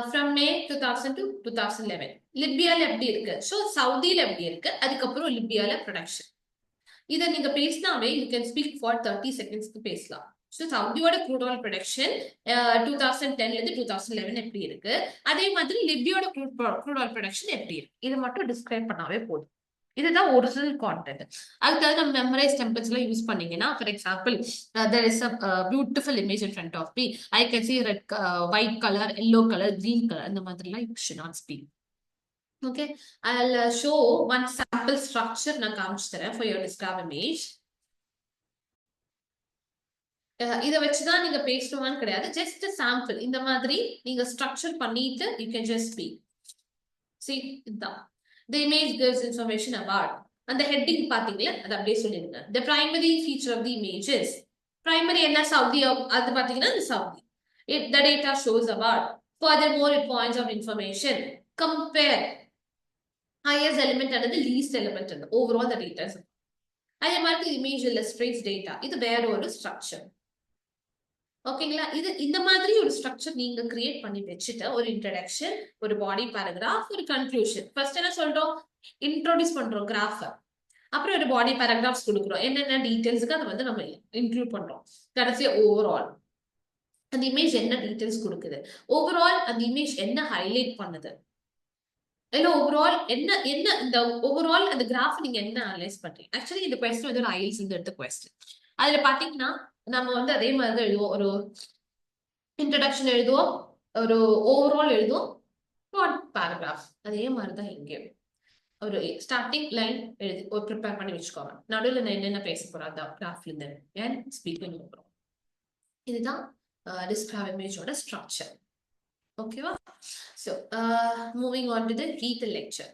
ஃப்ரம் மே 2000 to 2011 லிபியால எப்படி இருக்கு? ஸோ சவுதியில எப்படி இருக்கு? அதுக்கப்புறம் லிபியால ப்ரொடக்ஷன். இதை நீங்க பேசினாவே யூ கேன் ஸ்பீக் ஃபார் 30 செகண்ட்ஸ்க்கு பேசலாம். ஸோ சவுதியோட க்ரூட் ஆயில் ப்ரொடக்ஷன் 2010ல இருந்து 2011 எப்படி இருக்கு? அதே மாதிரி லிபியோட க்ரூட் ஆயில் ப்ரொடக்ஷன் எப்படி இருக்கு? இதை மட்டும் டிஸ்கிரைப் பண்ணாவே போதும். இதுதான் ஒரிஜினல் கான்டென்ட். அதுக்காக நம்ம மெமரைஸ் டெம்ப்ளேட்ஸ் எல்லாம் யூஸ் பண்ணீங்கன்னா, for example there is a beautiful image in front of me. I can see red, white color, yellow color, green color. அந்த மாதிரிலாம் you should not speak. Okay, I'll show one sample structure நான் காமிச்சு தரேன் for your describe image. இதை வச்சுதான் நீங்க பேசணுமான்னு கிடையாது. ஜஸ்ட் சாம்பிள் இந்த மாதிரி நீங்க ஸ்ட்ரக்சர் பண்ணிட்டு you can just speak. See இதுதான். The image gives information about. அந்த ஹெட்டிங் பாத்தீங்களா, அது அப்படியே சொல்லிடுங்க. The primary feature of the image is. Primary என்ன சவுதி, அது பாத்தீங்கன்னா இந்த Saudi. The data shows about. Furthermore, it points of information. Compare highest element and the least element and overall the data. அதே மாதிரி image illustrates data. இது வேற ஒரு ஸ்ட்ரக்சர். ஓகேங்களா? இது இந்த மாதிரி ஒரு ஸ்ட்ரக்சர் நீங்க கிரியேட் பண்ணி வச்சுட்டு ஒரு இன்ட்ரோடக்ஷன், ஒரு பாடி பேராகிராஃப், ஒரு கன்க்ளூஷன். ஃபர்ஸ்ட் என்ன சொல்றோம்? இன்ட்ரோடியூஸ் பண்றோம் கிராஃப. அப்புறம் ஒரு பாடி பேராகிராஃப்ஸ் கொடுக்குறோம். என்னென்ன டீடைல்ஸ்க்கு அதை வந்து நம்ம இன்க்ளூட் பண்றோம். கடைசியா ஓவரால் அந்த இமேஜ் என்ன டீடைல்ஸ் கொடுக்குது, ஓவரால் அந்த இமேஜ் என்ன ஹைலைட் பண்ணுது, இல்ல ஓவரால் என்ன என்ன இந்த ஓவரால் அந்த கிராஃப் நீங்க என்ன அனலைஸ் பண்றீங்க. ஆக்சுவலி இந்த கொஸ்டின் வந்து ஒரு ஐஎல்ஸ் எடுத்த கொஸ்டின். அதுல பாத்தீங்கன்னா நம்ம வந்து அதே மாதிரி தான் எழுதுவோம். ஒரு இன்ட்ரடக்ஷன் எழுதுவோம், ஒரு ஓவரால் எழுதுவோம், பேராகிராஃப். அதே மாதிரிதான் இங்கே ஒரு ஸ்டார்டிங் லைன் எழுதி ஒரு ப்ரிப்பேர் பண்ணி வச்சுக்கோங்க. நடுவில் நான் என்னென்ன பேச போறேன் அதான் கிராஃப்ல இருந்து அண்ட் ஸ்பீக்கிங் போறோம். இதுதான் டிஸ்கிரைப் இமேஜோட ஸ்ட்ரக்சர். ஓகேவா? So moving on to the read lecture.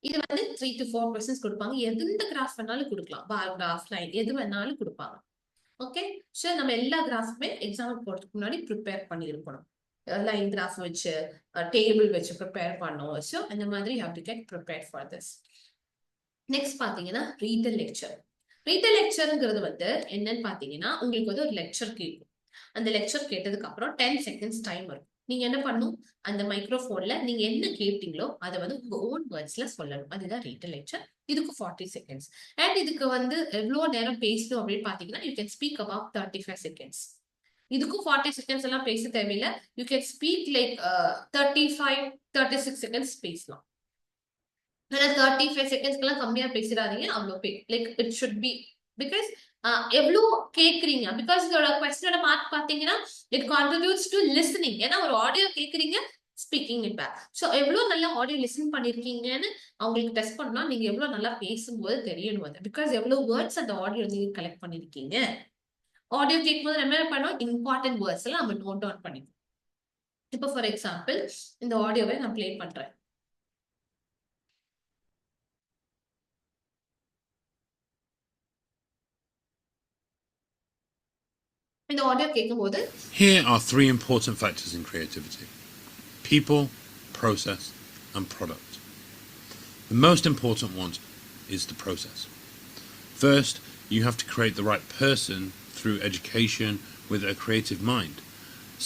இது வந்து 3 to 4 questions கொடுப்பாங்க. எந்த கிராஃப் வேணாலும் கொடுக்கலாம், பார் கிராஃப், லைன் எது வேணாலும் கொடுப்பாங்க. ஓகே, ஸோ நம்ம எல்லா கிராஃபுமே எக்ஸாம் போறதுக்கு முன்னாடி ப்ரிப்பேர் பண்ணியிருக்கணும். லைன் கிராஃப் வச்சு, டேபிள் வச்சு ப்ரிப்பேர் பண்ணோம். ஸோ அந்த மாதிரி you have to get prepare for this. Next பாத்தீங்கன்னா ரீட் லெக்சர். ரீட் லெக்சர்ங்கிறது வந்து என்னன்னு பாத்தீங்கன்னா, உங்களுக்கு வந்து ஒரு லெக்சர் கேட்கும். அந்த லெக்சர் கேட்டதுக்கு அப்புறம் 10 seconds டைம் வரும். நீங்க என்ன பண்ணும், அந்த மைக்ரோஃபோன்ல நீங்க என்ன கேட்டீங்களோ அதை வந்து உங்க ஓன் வேர்ட்ஸ்ல சொல்லணும். அதுதான் ரீட் லெக்சர். இதுக்கு 40 seconds. அண்ட் இதுக்கு வந்து எவ்வளவு நேரம் பேசணும் அப்படின்னு பாத்தீங்கன்னா, you can speak about 35 seconds. இதுக்கும் 40 seconds எல்லாம் பேச தேவையில்லை. You can speak like 35-36 seconds பேசலாம். ஆனா 35 seconds எல்லாம் கம்மியா பேசிடாதீங்க. அவ்வளோ like it should be, because எவ்வளோ கேக்குறீங்க, பிகாஸ் இதோட கொஸ்டினோட மார்க் பாத்தீங்கன்னா இட் கான்ட்ரிபியூட்ஸ் டு லிசனிங். ஏன்னா ஒரு ஆடியோ கேக்குறீங்க, ஸ்பீக்கிங் இட் பேக். ஸோ எவ்வளவு நல்லா ஆடியோ லிசன் பண்ணிருக்கீங்கன்னு அவங்களுக்கு டெஸ்ட் பண்ணா நீங்க எவ்வளவு நல்லா பேசும்போது தெரியணும் அது. பிகாஸ் எவ்வளவு வேர்ட்ஸ் அந்த ஆடியோ நீங்க கலெக்ட் பண்ணிருக்கீங்க. ஆடியோ கேட்கும்போது நம்ம என்ன பண்ணோம், இம்பார்ட்டன்ட் வேர்ட்ஸ் எல்லாம் நம்ம நோட் டவுன் பண்ணிக்கணும். இப்போ ஃபார் எக்ஸாம்பிள் இந்த ஆடியோவை நான் பிளே பண்றேன். இந்த ஆடியோ கேட்கும்போது
Here are 3 important factors in creativity: people, process, and product. The most important one is the process. First, you have to create the right person through education with a creative mind.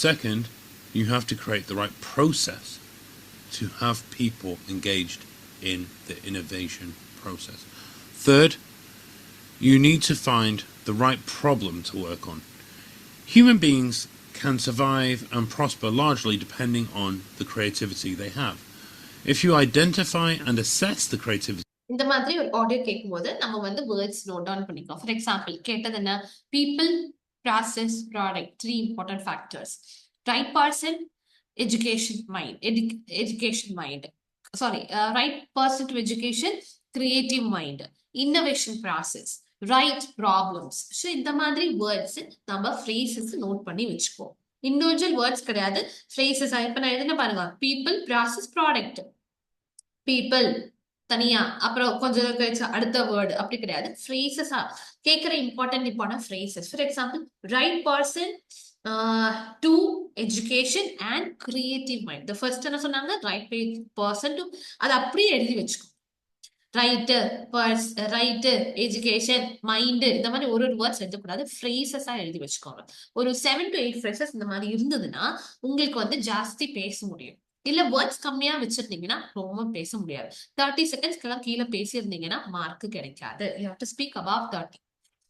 Second, you have to create the right process to have people engaged in the innovation process. Third, you need to find the right problem to work on. Human beings can survive and prosper largely depending on the creativity they have. If you identify and assess the creativity,
இந்த மாதிரி ஒரு ஆடியோ கேட்கும்போது நம்ம வந்து வேர்ட்ஸ் நோட் டவுன் பண்ணிக்கலாம். ஃபார் எக்ஸாம்பிள் கேட்டது என்ன, people, process, product, 3 important factors. Right person, education mind, education mind, sorry, right person to education, creative mind, innovation process, right problems. So இந்த மாதிரி வேர்ட்ஸ் நம்ம ஃப்ரேசஸ் நோட் பண்ணி வச்சுப்போம். இண்டிவிஜுவல் வேர்ட்ஸ் கிடையாது, ஃப்ரேசஸ். இப்ப நான் எதுன்னு பாருங்க, பீப்புள், ப்ராசஸ், ப்ராடக்ட். பீப்புள் தனியா, அப்புறம் கொஞ்சம் கழிச்சு அடுத்த வேர்டு, அப்படி கிடையாது. ஃப்ரேசஸா கேட்கிற important phrases. For example right person to education and creative mind. The first என்ன சொன்னாங்க, ரைட் பர்சன் டு, அது அப்படியே எழுதி வச்சுக்கோ. ரைட்டு, ரைட்டு, எஜுகேஷன், மைண்டு, இந்த மாதிரி ஒரு வேர்ட்ஸ் எழுதக்கூடாது, ஃப்ரேசஸா எழுதி வச்சுக்கோங்க. ஒரு 7 to 8 ஃப்ரேசஸ் இந்த மாதிரி இருந்ததுன்னா உங்களுக்கு வந்து ஜாஸ்தி பேச முடியும். இல்ல வேர்ட்ஸ் கம்மியா வச்சிருந்தீங்கன்னா ரொம்ப பேச முடியாது. 30 செகண்ட்ஸ்க்கெல்லாம் கீழே பேசியிருந்தீங்கன்னா மார்க் கிடைக்காது. You have to speak above 30.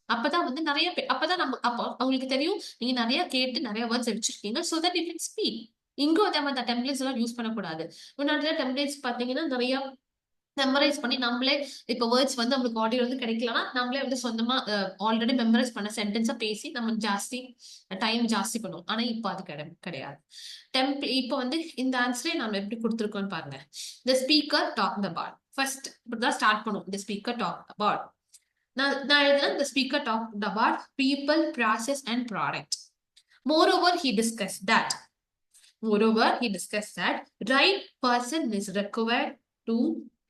அப்பதான் வந்து நிறைய அப்பதான் நம்ம அப்போ அவங்களுக்கு தெரியும் நீங்க நிறைய கேட்டு நிறைய வேர்ட்ஸ் வச்சிருக்கீங்க. So that you can speak. இங்கோ அந்த டெம்ப்ளேட்ஸ் எல்லாம் யூஸ் பண்ணக்கூடாது. முன்னாடி டெம்ப்ளேட்ஸ் பாத்தீங்கன்னா நிறைய மெமரைஸ் பண்ணி நம்மளே, இப்போ வேர்ட்ஸ் வந்து நம்மளுக்கு ஆடியோ வந்து கிடைக்கலன்னா நம்மளே வந்து சொந்தமா ஆல்ரெடி மெமரைஸ் பண்ண சென்டென்ஸா பேசி நம்ம ஜாஸ்தி டைம் ஜாஸ்தி பண்ணுவோம். ஆனா இப்போ அது கிடையாது. இப்போ வந்து இந்த ஆன்சரே நம்ம எப்படி கொடுத்துருக்கோம்னு பாருங்க. The speaker talk about. First இப்படிதான் ஸ்டார்ட் பண்ணுவோம். The speaker talk about. நான் எழுதுனேன் the speaker talked about people, process and product. Moreover, he discussed that right person is required to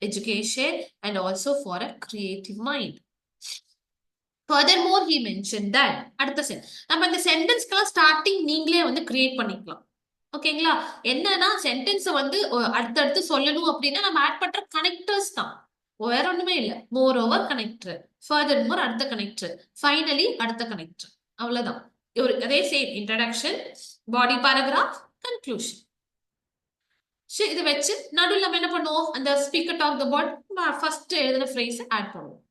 education and also for a creative mind. Furthermore, he mentioned that அடுத்த நம்ம இந்த சென்டென்ஸ்க்குலாம் ஸ்டார்டிங் நீங்களே வந்து கிரியேட் பண்ணிக்கலாம். ஓகேங்களா? என்னன்னா சென்டென்ஸ் வந்து அடுத்தடுத்து சொல்லணும் அப்படின்னா நம்ம ஆட் பண்ற கனெக்டர்ஸ் தான். வேற ஒண்ணுமே இல்ல. மோர் ஓவர் கனெக்டர், ஃபர்தர்மோர் அடுத்த கனெக்டர், ஃபைனலி அடுத்த கனெக்டர். அவ்வளவுதான். ஒரு அதே சேம் இன்ட்ரடக்ஷன், பாடி பேராகிராஃப், கன்க்ளூஷன். இதை வச்சு நடுவில் நம்ம என்ன பண்ணுவோம், அந்த ஸ்பீக்கர் டாக் அபவுட் ஃபர்ஸ்ட் எழுதின ஃப்ரேஸ் ஆட் பண்ணுவோம்.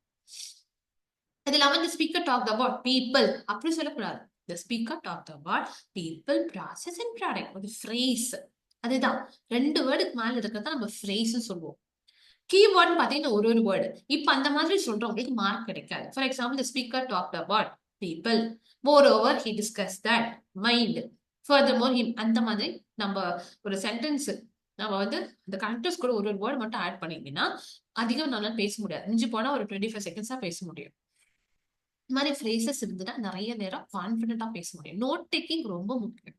அது இல்லாம இந்த ஸ்பீக்கர் டாக் அபவுட் பீப்பிள் அப்படி சொல்லக்கூடாது. The speaker talked about people, process and product. ஒரு phrase. அதுதான் 2 வேர்டுக்கு மேல இருக்கிறத நம்ம phrase சொல்லுவோம். கீவேர்ட் பாத்தீங்கன்னா ஒரு வேர்டு. இப்ப அந்த மாதிரி சொல்றவங்களுக்கு மார்க் கிடைக்காது. For example the speaker talked about people. Moreover, he discussed that mind. Furthermore, him அந்த மாதிரி நம்ம ஒரு சென்டென்ஸ் நம்ம வந்து அந்த கனெக்டர்ஸ் கூட ஒரு வேர்டு மட்டும் ஆட் பண்ணீங்கன்னா அதிகம் நல்லா பேச முடியாது. மிஞ்சி போனா ஒரு 25 செகண்ட்ஸ் தான் பேச முடியும். இந்த மாதிரி ஃப்ரேசஸ் இருந்துட்டா நிறைய நேரம் கான்ஃபிடென்ட்டா பேச முடியும். நோட் டேக்கிங் ரொம்ப முக்கியம்.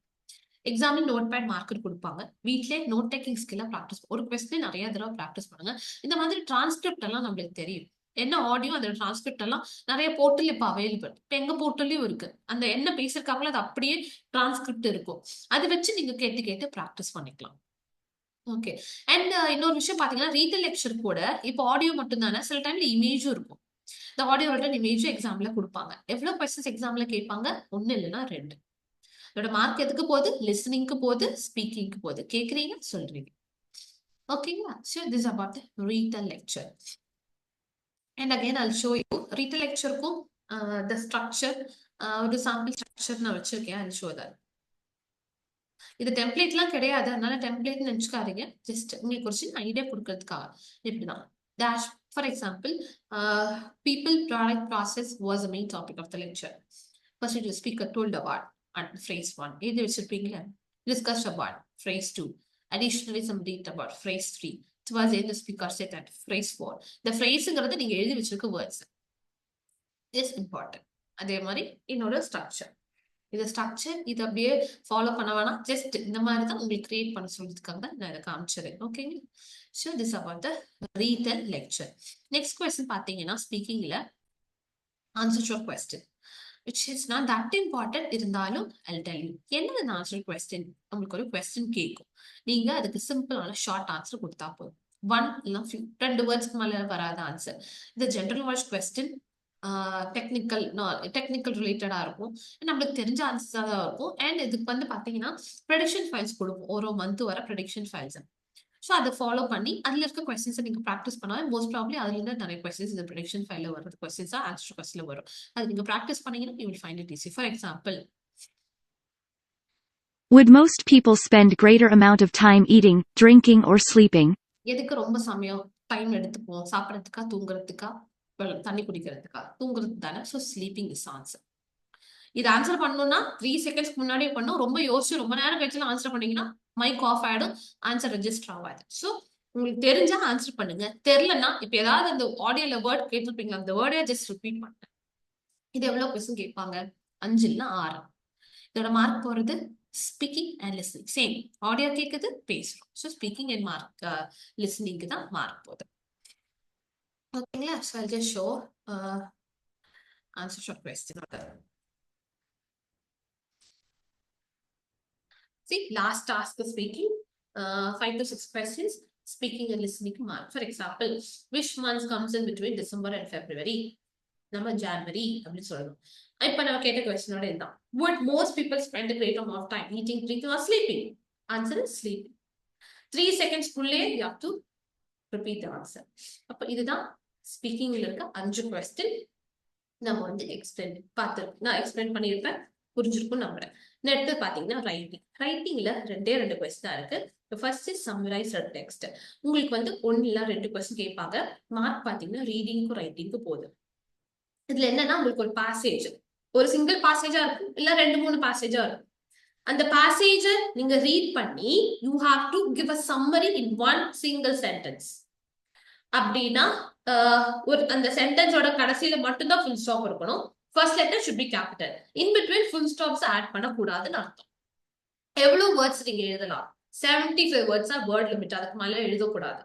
எக்ஸாம்பிள் நோட் பேட் மார்க்கர் கொடுப்பாங்க. வீட்லயே நோட் டேக்கிங் ஸ்கில்ல ப்ராக்டிஸ் ஒரு கொஸ்டின் நிறைய தடவை ப்ராக்டிஸ் பண்ணுங்க. இந்த மாதிரி டிரான்ஸ்கிரிப்ட் எல்லாம் நம்மளுக்கு தெரியும். என்ன ஆடியோ அந்த டிரான்ஸ்கிரிப்ட் எல்லாம் நிறைய போர்ட்டல் இப்ப அவைலபிள். இப்ப எங்க போர்ட்டல்லையும் இருக்கு. அந்த என்ன பேசிருக்காங்களோ அது அப்படியே டிரான்ஸ்கிரிப்ட் இருக்கும். அதை வச்சு நீங்க கேட்டு கேட்டு ப்ராக்டிஸ் பண்ணிக்கலாம். ஓகே. அண்ட் இன்னொரு விஷயம் பாத்தீங்கன்னா ரீட்டல் லெக்சர் கூட இப்போ ஆடியோ மட்டும் தானே, சில டைம்ல இமேஜும் இருக்கும். இந்த ஆடியோட இமேஜ் எக்ஸாம்ல கொடுப்பாங்க. எவ்வளவு கொஸ்டின்ஸ் எக்ஸாம்ல கேட்பாங்க? 1 இல்லைன்னா 2. இதோட மார்க் எதுக்கு போகுது? லிசனிங்க்கு போகுது, ஸ்பீக்கிங்க்கு போகுது. கேக்குறீங்க, சொல்றீங்க. ஓகேங்களா? So this is about the retail lecture. And again I'll show you retail lectureக்கும் the structure, ஒரு sample structure நான் வச்சிருக்கேன். I'll show that. இது டெம்ப்ளேட்லாம் கிடையாது, அதனால டெம்ப்ளேட் நினைச்சுக்காதீங்க. ஜஸ்ட் உங்களுக்கு ஒரு சின்ன ஐடியா கொடுக்கறதுக்காக. இப்படிதான் dash. For example, people, product, process was the main topic of the lecture. First, the speaker told about and phrase 1. Either it's discussed about phrase 2. Additionally, some data about phrase 3. Towards the end, the speaker said that phrase 4. The phrase is நீங்க எழுதி வச்சிருக்க words. This is important. அதே மாதிரி இன்னொரு ஸ்ட்ரக்சர். இந்த ஸ்ட்ரக்சர் இது அப்படியே ஃபாலோ பண்ண வேணாம். ஜஸ்ட் இந்த மாதிரி தான் உங்களுக்கு கிரியேட் பண்ண சொல்றதுக்காக தான் நான் இதை காமிச்சிருக்கேன். ஓகேங்க. So this about the retell lecture. Next question பார்த்தீங்கன்னா ஸ்பீக்கிங்ல answer your question which is not that important இருந்தாலும் I'll tell you. என்ன ஆன்சர் கொஸ்டின்? உங்களுக்கு ஒரு கொஸ்டின் கேட்கும். நீங்க அதுக்கு சிம்பிளான ஷார்ட் ஆன்சர் கொடுத்தா போதும். 1 இல்லை 2 வேர்ட்ஸ்க்கு மேல வராத ஆன்சர். இது ஜென்ரல் வாய்ஸ் கொஸ்டின், டெக்னிக்கல் ரிலேட்டடா இருக்கும். நம்மளுக்கு தெரிஞ்ச ஆன்சர்ஸா தான் இருக்கும். அண்ட் இதுக்கு வந்து பாத்தீங்கன்னா ப்ரெடிக்ஷன் ஃபைல்ஸ் கொடுப்போம். ஒரு மந்த் வர ப்ரெடிக்ஷன் ஃபைல்ஸ். ஸோ அதை ஃபாலோ பண்ணி அதுல இருக்க கொஸ்டின்ஸை நீங்க ப்ராக்டிஸ் பண்ணாலும் மோஸ்ட் ப்ராப்ளி அதுல இருந்து நிறைய கொஸ்டின்ஸ் இந்த ப்ரெடிக்ஷன் ஃபைல்ல வர்றது கொஸ்டின்ஸா ஆன்சர் கொஸ்டின்ல வரும். அது நீங்க ப்ராக்டிஸ் பண்ணீங்கன்னா you will find it easy. For example,
would most people spend greater amount of time eating, drinking or sleeping?
எதுக்கு ரொம்ப சமயம் டைம் எடுத்துப்போம்? சாப்பிடறதுக்கா, தூங்குறதுக்கா, தண்ணி குடிக்கிறதுக்கா? தூங்குறது தானே. So sleeping is answer. இது ஆன்சர் பண்ணணும்னா 3 செகண்ட்ஸ்க்கு முன்னாடியே பண்ணும். ரொம்ப யோசிச்சு ரொம்ப நேரம் கழிச்சு ஆன்சர் பண்ணீங்கன்னா மைக் ஆஃப் ஆயிடும், ஆன்சர் ரெஜிஸ்டர் ஆகாது. ஸோ உங்களுக்கு தெரிஞ்சா ஆன்சர் பண்ணுங்க. தெரியலன்னா இப்ப ஏதாவது அந்த ஆடியோல வேர்ட் கேட்டிருப்பீங்க, அந்த வேர்டே ஜஸ்ட் ரிப்பீட் பண்ணுங்க. இது எவ்வளவு கொஸ்டின் கேட்பாங்க? 5 இல்ல 6. இதோட மார்க் போறது speaking and listening. Same audio கேட்குது, பேசுறோம். ஸோ ஸ்பீக்கிங் அண்ட் மார்க் லிசனிங்க்கு தான் மார்க் போகுது. ஓகேங்களா? So I'll just show answer your question. See, last task is speaking. 5 to 6 questions. Speaking and listening mark. For example, which month comes in between December and February? நம்ம ஜான்வரி அப்படின்னு சொல்லணும். இப்ப நம்ம கேட்ட கொஸ்டினோட இதுதான். Would most people spend a great amount of time eating, drinking or sleeping? Answer is sleeping. 3 seconds குள்ளே you have to repeat the answer. அப்ப இதுதான் ஸ்பீக்கிங்ல இருக்க 5 கொஸ்டின். நம்ம வந்து நான் எக்ஸ்பிளைன் பண்ணியிருப்பேன், புரிஞ்சிருக்கும் நம்புறேன். நெக்ஸ்ட் பாத்தீங்கன்னா ரைட்டிங்ல 2 கொஸ்டின் தான் இருக்கு. First is summarise text. உங்களுக்கு வந்து 1 இல்ல 2 கொஸ்டின் கேட்பாங்க. மார்க் பாத்தீங்கன்னா ரீடிங்க்கு ரைட்டிங்க்கு போகுது. இதுல என்னன்னா உங்களுக்கு ஒரு பாசேஜ், ஒரு சிங்கிள் பாசேஜா இருக்கும், இல்ல 2-3 பாசேஜா இருக்கும். அந்த பாசேஜ நீங்க ரீட் பண்ணி you have to give a summary in 1 single sentence. அப்படின்னா ஒரு அந்த சென்டென்ஸோட கடைசியில மட்டும்தான் ஃபுல் ஸ்டாப் இருக்கணும். First letter should be capital. In between full stops add பண்ணக்கூடாதுன்னு அர்த்தம். எவ்வளவு வேர்ட்ஸ் நீங்க எழுதலாம்? 75 வேர்ட்ஸ் வேர்ட் லிமிட். அதுக்கு மேல எழுதக்கூடாது.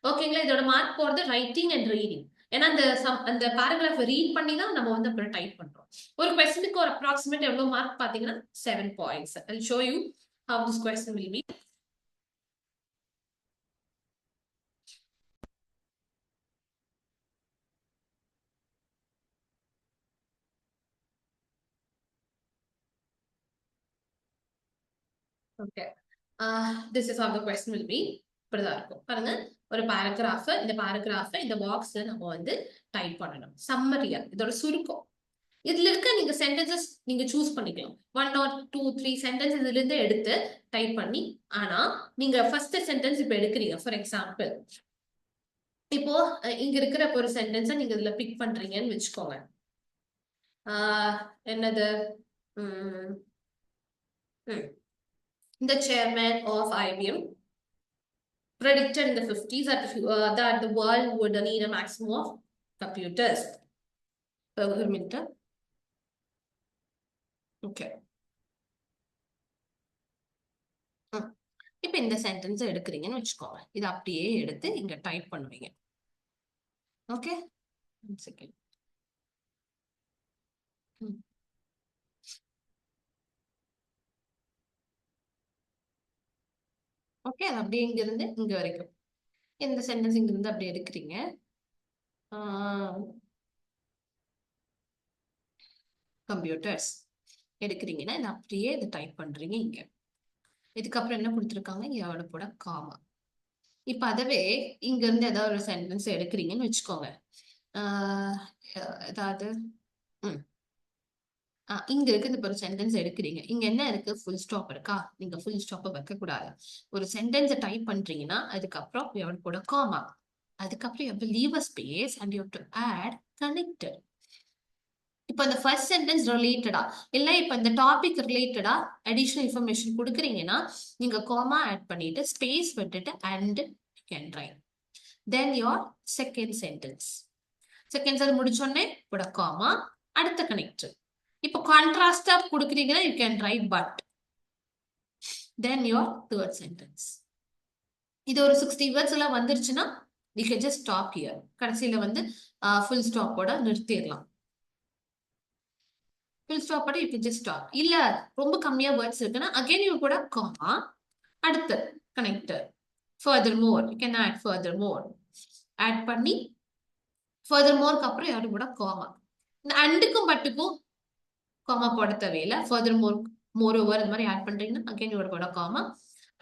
ஓகேங்களா? இதோட மார்க் போறது ரைட்டிங் அண்ட் ரீடிங். ஏன்னா அந்த பேராகிராஃப் ரீட் பண்ணி தான் நம்ம வந்து அப்புறம் டைப் பண்றோம். ஒரு கொஸ்டினுக்கு ஒரு அப்ராக்சிமேட் எவ்வளவு மார்க் பாத்தீங்கன்னா 7 points. I'll show you how this question will be. Okay. This is how the question will be. இப்படிதான் இருக்கும். பாருங்க, ஒரு பேராகிராஃப், இந்த பேராகிராஃப் இந்த பாக்ஸ்ல நம்ம வந்து டைப் பண்ணணும். சம்மரியா, இதோட சுருக்கம். இதுல இருக்க நீங்க சென்டென்சஸ் நீங்க சூஸ் பண்ணிக்கலாம். 1 or 2, 3 சென்டென்ஸ் இதுல இருந்து எடுத்து டைப் பண்ணி. ஆனா நீங்க ஃபர்ஸ்ட் சென்டென்ஸ் இப்ப எடுக்கிறீங்க. ஃபார் எக்ஸாம்பிள், இப்போ இங்க இருக்கிற ஒரு சென்டென்ஸை நீங்க இதுல பிக் பண்றீங்கன்னு வச்சுக்கோங்க. என்னது? The chairman of IBM predicted in the 50s that the world would need a maximum of computers. ஒரு மினிட். ஓகே, இப்ப இந்த சென்டென்ஸ் எடுக்கிறீங்கன்னு வச்சுக்கோங்க. இது அப்படியே எடுத்து இங்க டைப் பண்ணுவீங்க. Okay, 1 second. ஓகே, அது அப்படியே இங்க இருந்து இங்க வரைக்கும் இந்த சென்டென்ஸ் இங்க இருந்து அப்படியே எடுக்கிறீங்க. கம்ப்யூட்டர்ஸ் எடுக்கிறீங்கன்னா இது அப்படியே இதை டைப் பண்றீங்க இங்க. இதுக்கப்புறம் என்ன கொடுத்துருக்காங்க? எவ்வளவு போட காமா. இப்ப அதவே இங்க இருந்து ஏதாவது ஒரு சென்டென்ஸ் எடுக்கிறீங்கன்னு வச்சுக்கோங்க. ஏதாவது இங்க இருக்கு இந்த ஒரு சென்டென்ஸ் எடுக்கிறீங்க. இங்க என்ன இருக்கு? ஃபுல் ஸ்டாப் இருக்கா? நீங்க ஃபுல் ஸ்டாப் வைக்க கூடாது. ஒரு சென்டென்ஸை டைப் பண்றீங்கன்னா அதுக்கப்புறம் எவ்வளவு போட காமா. அதுக்கப்புறம் எவ்வளவு leave a space and you have to add connected. இப்ப இந்த ஃபர்ஸ்ட் சென்டென்ஸ் ரிலேட்டடா இல்ல இப்ப இந்த டாபிக் ரிலேட்டடா அடிஷனல் இன்ஃபர்மேஷன் கொடுக்குறீங்கன்னா நீங்க காமா ஆட் பண்ணிட்டு ஸ்பேஸ் விட்டுட்டு and can write. Then your second sentence. Second sentence முடிச்சோடனே போட காமா, அடுத்த கனெக்டட். இப்போ கான்ட்ராஸ்டா கொடுக்குறீங்கன்னா you can write but. Then your third sentence. இது ஒரு 60 வேர்ட்ஸ் எல்லாம் வந்துருச்சுன்னா you can just stop here. கடைசியில வந்து ஃபுல் ஸ்டாப்போட நிறுத்திடலாம். ஃபுல் ஸ்டாப் போட யூ கேன் ஜஸ்ட் ஸ்டாப். இல்ல ரொம்ப கம்மியா வேர்ட்ஸ் இருக்குன்னா அகைன் யூ கூட காமா, அடுத்து connector, further more. You can add further more. Add பண்ணி ஃபர்தர் மோருக்கு அப்புறம் யாரும் கூட காமா. இந்த அண்டுக்கும் பட்டுக்கும் காமா போட தேவையில்லை. ஃபர்தர் மோர், மோர் ஓவர் இந்த மாதிரி ஆட் பண்றீங்கன்னா அகைன் யூ கூட காமா,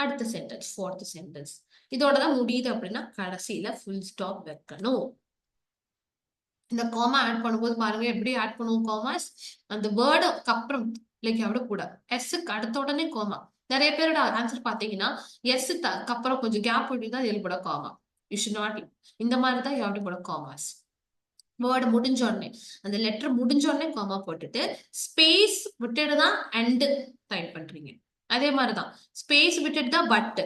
அடுத்த சென்டென்ஸ், ஃபோர்த் சென்டென்ஸ். இதோட தான் முடியுது அப்படின்னா கடைசியில ஃபுல் ஸ்டாப் வைக்கணும். இந்த காமா ஆட் பண்ணும்போது பாருங்க எப்படி ஆட் பண்ணுவோம் காமாஸ். அந்த வேர்டுக்கு அப்புறம் லைக் எவ்வளவு கூட எஸ்க்கு அடுத்த உடனே காமா. நிறைய பேரோட ஆன்சர் பாத்தீங்கன்னா எஸ்க்கு அப்புறம் கொஞ்சம் கேப் விட்டு தான் எழுபட காமா. You should not. இந்த மாதிரி தான் எவ்வளவு கூட காமாஸ். வேர்டு முடிஞ்ச உடனே அந்த லெட்டர் முடிஞ்ச உடனே காமா போட்டுட்டு ஸ்பேஸ் விட்டுட்டு தான் அண்ட் டைப் பண்றீங்க. அதே மாதிரிதான் ஸ்பேஸ் விட்டுட்டு தான் பட்.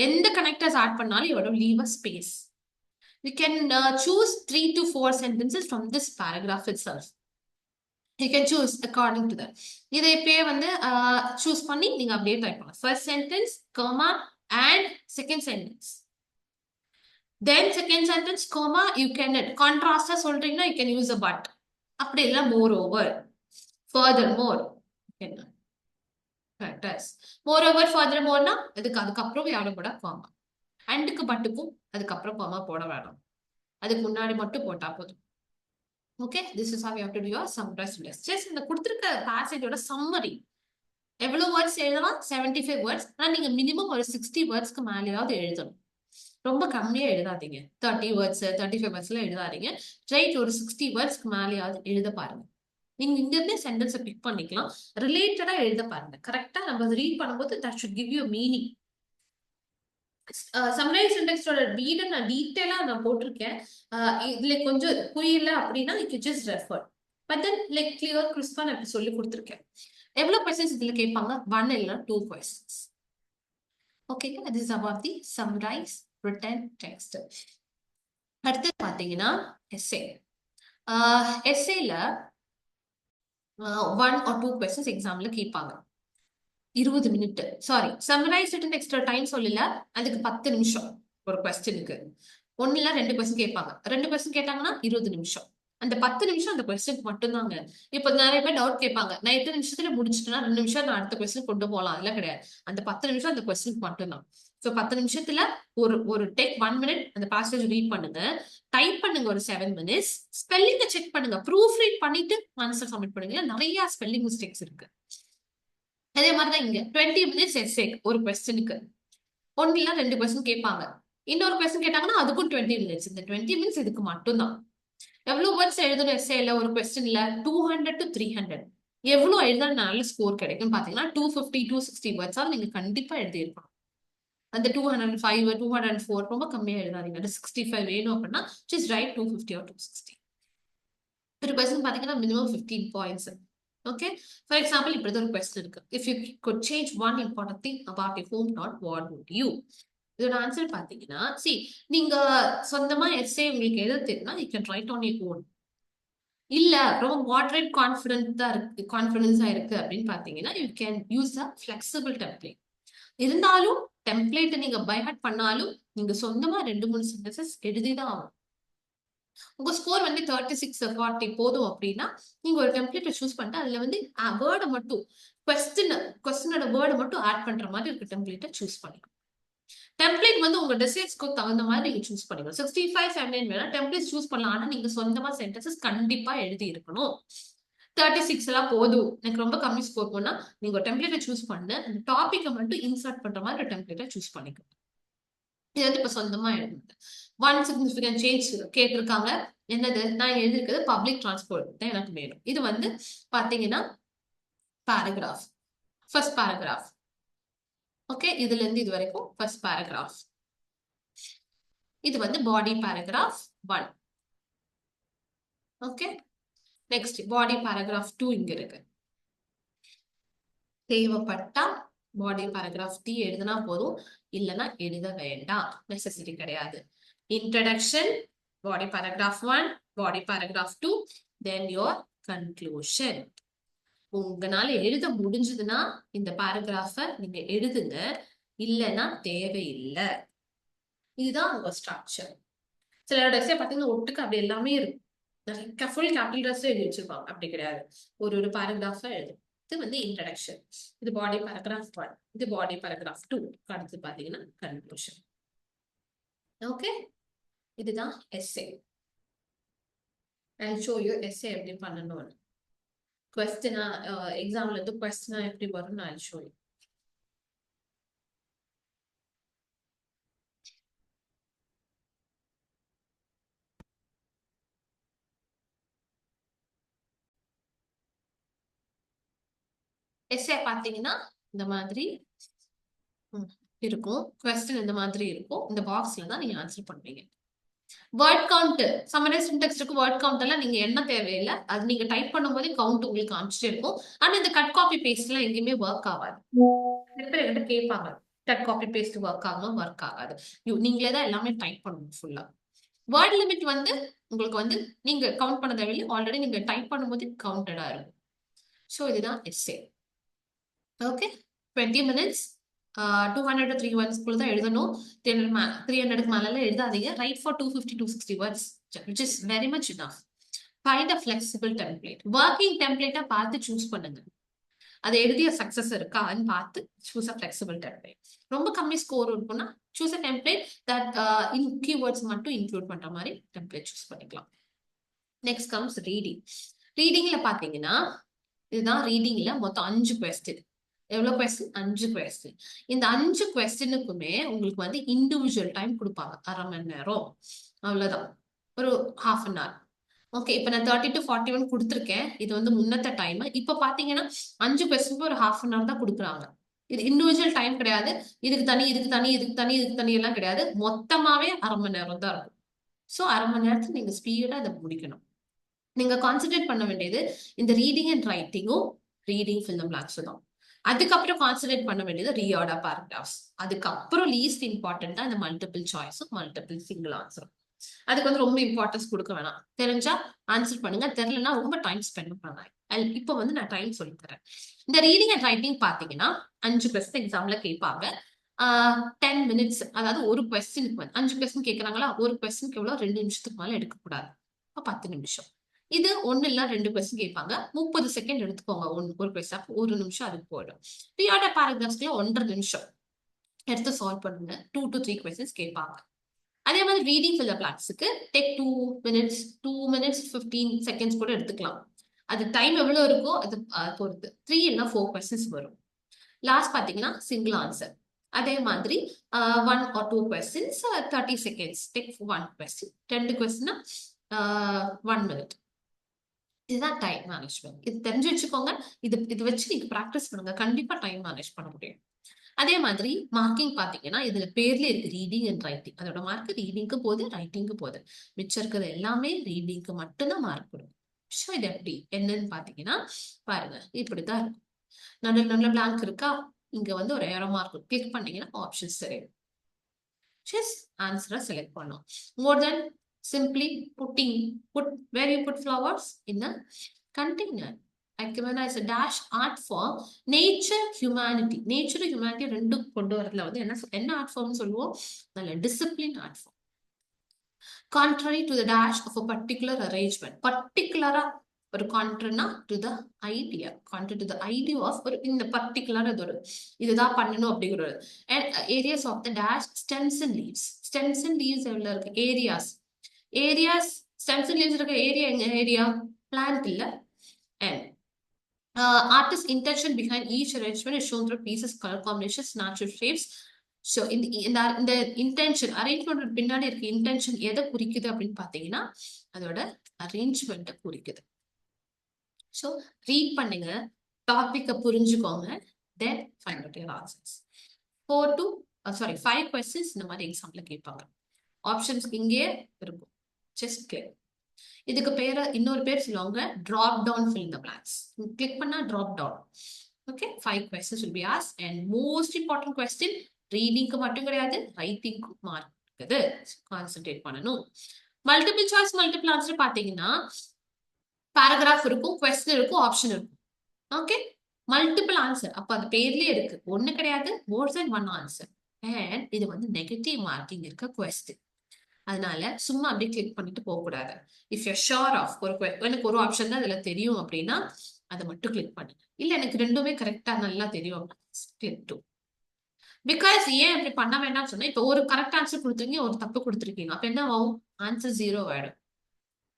எந்த கனெக்டர்ஸ் ஆட் பண்ணாலும் எவ்வளவு leave a space. You can choose 3 to 4 sentences from this paragraph itself. You can choose according to that. இதை இப்பயே வந்து choose பண்ணி நீங்க அப்படியே டைப் பண்ணலாம். First sentence, comma, and second sentence. Then second sentence, comma, you can contrast சொல்றீங்கன்னா you can use a but. அப்படி இல்ல moreover, furthermore. Moreover, furthermoreனா அதுக்கப்புறம் யாரும் கூட comma. அண்டுக்கு பட்டுக்கும் அதுக்கப்புறம் காமா போட வேண்டாம். அதுக்கு முன்னாடி மட்டும் போட்டா போதும். Okay, this is how you have to to your summarised test. Just இந்த கொடுத்திருக்க பேசேஜோட சம்மரி. எவ்வளவு வேர்ட்ஸ் எழுதலாம்? 75 வேர்ட்ஸ். ஆனா நீங்க மினிமம் ஒரு 60 வேர்ட்ஸ்க்கு மேலேயாவது எழுதணும். ரொம்ப கம்மியா எழுதாதீங்க. 30 வேர்ட்ஸ் 35 வேர்ட்ஸ் எல்லாம் எழுதாதீங்க. ரைட், ஒரு 60 வேர்ட்ஸ்க்கு மேலேயாவது எழுத பாருங்க. நீங்க இங்க இருந்தே சென்டென்ஸை பிக் பண்ணிக்கலாம். ரிலேட்டடா எழுத பாருங்க. கரெக்டா நம்ம ரீட் பண்ணும்போது that should give you meaning. Summarize இண்டெக்ஸோட வீடு நான் டீட்டெயிலா நான் போட்டிருக்கேன். இதுல கொஞ்சம் புரியல அப்படின்னா you can just refer. But then like clear கிறிஸ்பா நான் இப்படி சொல்லி கொடுத்துருக்கேன். எவ்வளவு கொஸ்டின்ஸ் இதுல கேட்பாங்க? 1 இல்ல 2 கொஸ்டின்ஸ். ஓகேங்க, this is about the summarise written text. அடுத்து பாத்தீங்கன்னா எஸ்ஏ. எஸ்ஏல 1 or 2 questions எக்ஸாம்ல கேட்பாங்க. 20 minute. Sorry, summarise written extra time சொல்லல, அதுக்கு 10 நிமிஷம் ஒரு கொஸ்டினுக்கு. 1 இல்ல 2 கொஸ்டின் கேட்பாங்க. 2 கொஸ்டின் கேட்டாங்கன்னா 20 நிமிஷம். அந்த 10 நிமிஷம் அந்த கொஸ்டினுக்கு மட்டும்தாங்க. இப்ப நிறைய பேர் டவுட் கேட்பாங்க, நான் 8 நிமிஷத்துல முடிச்சிட்டேன்னா 2 நிமிஷம் நான் அடுத்த கொஸ்டின் கொண்டு போகலாம். அதெல்லாம் கிடையாது. அந்த 10 நிமிஷம் அந்த கொஸ்டினுக்கு மட்டும்தான். ஸோ 10 நிமிஷத்துல ஒரு டேக் 1 மினிட் அந்த பாசேஜ் ரீட் பண்ணுங்க, டைப் பண்ணுங்க ஒரு 7 மினிட்ஸ், ஸ்பெல்லிங்கை செக் பண்ணுங்க, ப்ரூஃப் ரீட் பண்ணிட்டு ஆன்சர் சப்மிட் பண்ணுங்க. நிறைய ஸ்பெல்லிங் மிஸ்டேக்ஸ் இருக்கு. அதே மாதிரிதான் இங்க 20 மினிட்ஸ் எஸ்ஏ ஒரு கொஸ்டினுக்கு. 1 இல்ல 2 கொஸ்டின் கேட்பாங்க. இன்னொரு கொஸ்டின் கேட்டாங்கன்னா அதுக்கும் 20 மினிட்ஸ். இந்த 20 மினிட்ஸ் இதுக்கு மட்டும்தான். எவ்வளவு வேர்ட்ஸ் எழுதணும் எஸ்ஏல ஒரு கொஸ்டின்ல? 200 to 300. எவ்வளவு எழுதினா நல்ல ஸ்கோர் கிடைக்கும் பாத்தீங்கன்னா 250 260 வேர்ட்ஸால் நீங்க கண்டிப்பா எழுதியிருக்கணும். அந்த 205 204 ரொம்ப கம்மியா எழுதாதீங்க. 65 வேணும் அப்படின்னா just write 250 or 260. ஒரு கொஸ்டின் பாத்தீங்கன்னா minimum 15 points. Okay, for example இப்படி ஒரு கொஸ்டின் இருக்கு. If you could change one important thing about your hometown, what would you? இதோட ஆன்சர் பாத்தீங்கன்னா, நீங்க சொந்தமா எஸ்ஏ உங்களுக்கு எழுத தெரியும்னா you can write on your own. இல்ல ரொம்ப மாடரேட் கான்ஃபிடன்ஸா இருக்கு அப்படின்னு பாத்தீங்கன்னா you can use a flexible template. இருந்தாலும் டெம்ப்ளேட் நீங்க பை ஹார்ட் பண்ணாலும் நீங்க சொந்தமா 2-3 சென்டென்சஸ் எழுதிதான் ஆகும். உங்க ஸ்கோர் வந்து 36 40 போதும் அப்படின்னா நீங்க ஒரு டெம்ப்ளேட்டை சூஸ் பண்ணிட்டு அதுல வந்து வேர்டை மட்டும் கொஸ்டினோட வேர்டை மட்டும் ஆட் பண்ற மாதிரி இருக்க டெம்ப்ளேட்டை சூஸ் பண்ணிக்கணும். டெம்ப்ளேட் வந்து உங்க டிசைன்ஸ்க்கு தகுந்த மாதிரி நீங்க சூஸ் பண்ணிக்கணும். 65 79 வேணா டெம்ப்ளேட் சூஸ் பண்ணலாம். ஆனா நீங்க சொந்தமா சென்டென்சஸ் கண்டிப்பா எழுதி இருக்கணும். 36 எல்லாம் போதும், எனக்கு ரொம்ப கம்மி ஸ்கோர் போனா நீங்க ஒரு டெம்ப்ளேட்டை சூஸ் பண்ணு, அந்த டாபிக்கை மட்டும் இன்சர்ட் பண்ற மாதிரி ஒரு டெம்ப்ளேட்டை சூஸ் பண்ணிக்கணும். இது வந்து இப்ப சொந்தமா எழுதுங்க. ஒன் சிக்னிபிகன்ட் சேஞ்ச் கேட்டிருக்காங்க. என்னது? நான் எழுதிருக்கிறது பப்ளிக் டிரான்ஸ்போர்ட் தான் எனக்கு வேணும். இது வந்து பாத்தீங்கன்னா பேராகிராஃப், ஃபர்ஸ்ட் பேராகிராஃப். ஓகே, இதுல இருந்து இது வரைக்கும் ஃபர்ஸ்ட் பேராகிராஃப். இது வந்து body paragraph 1. Okay, next body paragraph 2 இங்க இருக்கு. தேவைப்பட்டா பாடி பேராகிராஃப் 3 எழுதினா போதும், இல்லைன்னா எழுத வேண்டாம், நெசசிட்டி கிடையாது. Introduction, body paragraph 1, body paragraph 2, then your conclusion. உங்களால எழுத முடிஞ்சதுன்னா இந்த பேராகிராஃபை நீங்க எழுதுங்க, இல்லைன்னா தேவையில்லை. இதுதான் உங்க ஸ்ட்ரக்சர். சிலரோட எஸ்ஸே பாத்தீங்கன்னா ஒட்டுக்கு அப்படி எல்லாமே இருக்கும். ஃபுல் கேபிட்டல் ட்ரெஸ் எழுதி வச்சிருப்பாங்க. அப்படி கிடையாது, ஒரு பேராகிராஃபா எழுதும். இது வந்து இன்ட்ரடக்ஷன், இது பாடி பேராகிராஃப் 1, இது பாடி பேராகிராஃப் 2, அடுத்து பாத்தீங்கன்னா கன்க்ளூஷன். ஓகே, இதுதான் essay. I'll show you essay எப்படி பண்ணணும். கொஸ்டினா எக்ஸாம்ல இருந்து கொஸ்டினா எப்படி வரும்னு I'll show you. எஸ்ஏ பாத்தீங்கன்னா இந்த மாதிரி இருக்கும். கொஸ்டின் இந்த மாதிரி இருக்கும். இந்த பாக்ஸ்ல தான் நீங்க ஆன்சர் பண்ணுவீங்க. வேர்ட் கவுண்ட், சம்மரைஸ் சின்டாக்ஸ்க்கு வேர்ட் கவுண்ட் எல்லாம் நீங்க என்ன தேவையில்லை. அது நீங்க டைப் பண்ணும்போது கவுண்ட் உங்களுக்கு காமிச்சிட்டே இருக்கும். ஆனா இந்த கட் காப்பி பேஸ்ட் எல்லாம் எங்கேயுமே ஒர்க் ஆகாது. என்கிட்ட கேட்பாங்க, கட் காப்பி பேஸ்ட் ஒர்க் ஆகும், ஒர்க் ஆகாது. நீங்களே தான் எல்லாமே டைப் பண்ணணும் ஃபுல்லா. வேர்ட் லிமிட் வந்து உங்களுக்கு வந்து நீங்க கவுண்ட் பண்ண தேவையில்லை, ஆல்ரெடி நீங்க டைப் பண்ணும்போது கவுண்டடா இருக்கும். ஸோ இதுதான் எஸ்ஏ. ஓகே, 20 மினிட்ஸ், 200 to 300 தான் எழுதணும். 300க்கு மேல எழுதாதீங்க. Write for 250 260 words, which is very much enough. Find a flexible template. Working template பார்த்து சூஸ் பண்ணுங்க. அது எழுதிய சக்சஸ் இருக்கான்னு பார்த்து சூஸ் அ ஃபிளெக்சிபிள் டெம்ப்ளேட். ரொம்ப கம்மி ஸ்கோர் இருக்குன்னா choose a template that in keywords மட்டும் இன்க்ளூட் பண்ற மாதிரி டெம்ப்ளேட் சூஸ் பண்ணிக்கலாம். Next comes reading. ரீடிங்ல பாத்தீங்கன்னா இதுதான் ரீடிங்ல மொத்தம் 5 கொஸ்டின். எவ்வளவு கொஸ்டின்? 5 கொஸ்டின். இந்த 5 கொஸ்டினுக்குமே உங்களுக்கு வந்து இண்டிவிஜுவல் டைம் கொடுப்பாங்க. அரை மணி நேரம், அவ்வளவுதான், ஒரு half an hour. ஓகே, இப்ப நான் 30 to 41 கொடுத்துருக்கேன். இது வந்து முன்னத்த டைம். இப்ப பாத்தீங்கன்னா 5 கொஸ்டினுக்கு ஒரு half an hour தான் கொடுக்குறாங்க. இது இண்டிவிஜுவல் டைம் கிடையாது. இதுக்கு தனி, இதுக்கு தனி, இதுக்கு தனி, இதுக்கு தனி எல்லாம் கிடையாது. மொத்தமாவே அரை மணி நேரம் தான் இருக்கும். ஸோ அரை மணி நேரத்துக்கு நீங்க ஸ்பீடா இதை முடிக்கணும். நீங்க கான்சென்ட்ரேட் பண்ண வேண்டியது இந்த ரீடிங் அண்ட் ரைட்டிங்கும், ரீடிங் ஃபில் தி பிளாங்க்ஸ் தான். அதுக்கப்புறம் கான்சென்ட்ரேட் பண்ண வேண்டியது ரீஆர்டர் பேராகிராஃப்ஸ். அதுக்கப்புறம் லீஸ்ட் இம்பார்ட்டன்டா இந்த மல்டிபிள் சாய்ஸும் மல்டிபிள் சிங்கிள் ஆன்சரும். அதுக்கு வந்து ரொம்ப இம்பார்ட்டன்ஸ் கொடுக்க வேணாம். தெரிஞ்சா ஆன்சர் பண்ணுங்க, தெரியலன்னா ரொம்ப டைம் ஸ்பெண்ட் பண்ணாங்க. இப்போ வந்து நான் டைம் சொல்லி தரேன். இந்த ரீடிங் அண்ட் ரைட்டிங் பாத்தீங்கன்னா 5 கொஸ்டின் எக்ஸாம்ல கேட்பாங்க. 10 மினிட்ஸ், அதாவது ஒரு கொஸ்டினுக்கு வந்து 5 கொஸ்டின் கேட்கறாங்களா, ஒரு கொஸ்டினுக்கு எவ்வளவு 2 நிமிஷத்துக்கு மேல எடுக்கக்கூடாது. அப்ப 10 நிமிஷம். இது 1 இல்ல 2 கொஸ்டின் கேட்பாங்க. 30 செகண்ட் எடுத்துக்கோங்க ஒரு கொஸ்டின். 1 நிமிஷம் அதுக்கு போயிடும். ரியாட பேராகிராஃப்ஸ்ல 1.5 நிமிஷம் எடுத்து சால்வ் பண்ணுங்க. 2 to 3 கொஸ்டின்ஸ் கேட்பாங்க. அதே மாதிரி ரீடிங் ஃபில் த பிளாங்க்ஸ்க்கு டேக் 2 மினிட்ஸ் 15 செகண்ட்ஸ் கூட எடுத்துக்கலாம். அது டைம் எவ்வளவு இருக்கோ அது பொறுத்து 3 இல்ல 4 கொஸ்டின்ஸ் வரும். லாஸ்ட் பாத்தீங்கன்னா சிங்கிள் ஆன்சர். அதே மாதிரி 1 or 2 questions 30 seconds. Take 1 question. 2 questions 1 minute. இதுதான் டைம் மேனேஜ்மெண்ட். இது தெரிஞ்சு வச்சுக்கோங்க. இது வச்சு நீங்க பிராக்டிஸ் பண்ணுங்க. கண்டிப்பா டைம் மேனேஜ் பண்ண முடியும். அதே மாதிரி மார்க்கிங் பாத்தீங்கன்னா இதுல பேர்ல இருக்கு ரீடிங் அண்ட் ரைட்டிங். அதோட மார்க் ரீடிங்க்கு போகுது, ரைட்டிங்க்கு போகுது. மிச்சம் இருக்கிறது எல்லாமே ரீடிங்க்கு மட்டும்தான் மார்க் கொடுக்கும். ஸோ இது எப்படி என்னன்னு பாத்தீங்கன்னா பாருங்க, இப்படிதான் இருக்கும். நல்ல பிளாங்க் இருக்கா, இங்க வந்து ஒரு ஏரோ மார்க் கிளிக் பண்ணீங்கன்னா ஆப்ஷன்ஸ் தெரியும். ஜஸ்ட் ஆன்சரை செலக்ட் பண்ணும். மோர் தென் simply put where you put flowers in a container. Like when I say dash art form, nature humanity ரெண்டும் கொண்டு வரதுல வந்து என்ன ஆர்ட் ஃபார்ம் சொல்லுவோம், நல்ல discipline art form. contrary to the dash of a particular arrangement. particular ஒரு contrary to the idea, contrary to the idea of ஒரு இந்த particular ஒரு இதுதான் பண்ணணும் அப்படிங்கிறது. and areas of the dash stems and leaves. stems and leaves எவ்வளவு இருக்கு, areas stems and leaves இருக்க ஏரியா எங்க ஏரியா plant இல்ல. and artist intention behind each arrangement is shown through pieces, color combinations, natural shapes. So இந்த இன்டென்ஷன் அரேஞ்ச்மெண்ட் பின்னாடி இருக்க இன்டென்ஷன் எதை குறிக்குது அப்படின்னு பாத்தீங்கன்னா அதோட அரேஞ்ச்மெண்ட்டை குறிக்குது. ஸோ ரீட் பண்ணுங்க, டாபிக்கை புரிஞ்சுக்கோங்க, then find out your answers. 5 questions இந்த மாதிரி எக்ஸாம்ல கேட்பாங்க. ஆப்ஷன்ஸ் இங்கே இருக்கும், ஜஸ்ட் கிளிக். இதுக்கு பேர இன்னொரு பேர் சொல்லுவாங்க drop down fill in the blanks. Click பண்ணா drop down. Okay, 5 questions will be asked and most important question, ரீடிங்க்கு மட்டும் கிடையாது, ரைட்டிங்க்கு மார்க் இருக்குது. கான்சென்ட்ரேட் பண்ணணும். மல்டிபிள் சாய்ஸ் மல்டிபிள் ஆன்சர் பாத்தீங்கன்னா பேராகிராஃப் இருக்கும், கொஸ்டின் இருக்கும், ஆப்ஷன் இருக்கும். ஓகே, மல்டிபிள் ஆன்சர் அப்ப அது பேர்லயே இருக்கு, ஒண்ணு கிடையாது, மோர் தென் ஒன் ஆன்சர். அண்ட் இது வந்து நெகட்டிவ் மார்க்கிங் இருக்க கொஸ்டின். அதனால சும்மா அப்படியே கிளிக் பண்ணிட்டு போக கூடாது. இஃப் யூ ஷோர் ஆஃப் எனக்கு ஒரு ஆப்ஷன் தான் இதுல தெரியும் அப்படின்னா அதை மட்டும் கிளிக் பண்ணுங்க. இல்ல எனக்கு ரெண்டுமே கரெக்டா நல்லா தெரியும் கிளிக் டு. பிகாஸ் ஏன் இப்படி பண்ண வேண்டாம்னு சொன்னா, இப்போ ஒரு கரெக்ட் ஆன்சர் கொடுத்துருக்கீங்க, ஒரு தப்பு கொடுத்துருக்கீங்க, அப்ப என்ன ஆகும், ஆன்சர் 0 ஆயிடும்.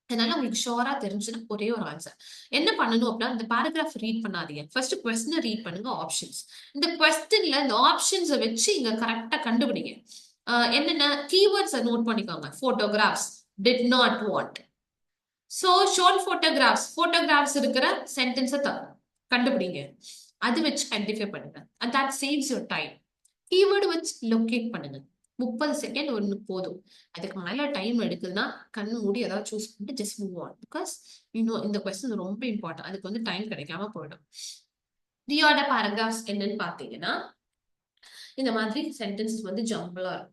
அதனால உங்களுக்கு ஷோரா தெரிஞ்சுன்னா ஒரே ஒரு ஆன்சர். என்ன பண்ணணும் அப்படின்னா இந்த பேராகிராஃப் ரீட் பண்ணாதீங்க, ஃபர்ஸ்ட் கொஸ்டினை ரீட் பண்ணுங்க, ஆப்ஷன்ஸ். இந்த கொஸ்டின்ல இந்த ஆப்ஷன்ஸை வச்சு இங்க கரெக்டா கண்டுபிடிங்க. என்னென்ன கீவேர்ட்ஸை நோட் பண்ணிக்கோங்க. Photographs, did not want. So shown photographs இருக்கிற சென்டென்ஸை கண்டுபிடிங்க, அது வச்சு ஐடென்டிஃபை பண்ணுங்க. And that saves your time. Keyword வச்சு லொக்கேட் பண்ணுங்க. 30 செகண்ட் ஒன்று போதும். அதுக்கு மேல டைம் எடுக்குதுன்னா கண்ணு மூடி ஏதாவது சூஸ் பண்ணிட்டு ஜஸ்ட் மூவ் ஆன். பிகாஸ் இன்னும் இந்த கொஸ்டின் ரொம்ப இம்பார்ட்டன்ட், அதுக்கு வந்து டைம் கிடைக்காம போயிடும். ரியோட பேராகிராஃப்ஸ் என்னன்னு பாத்தீங்கன்னா இந்த மாதிரி சென்டென்சஸ் வந்து ஜம்பிளா இருக்கும்.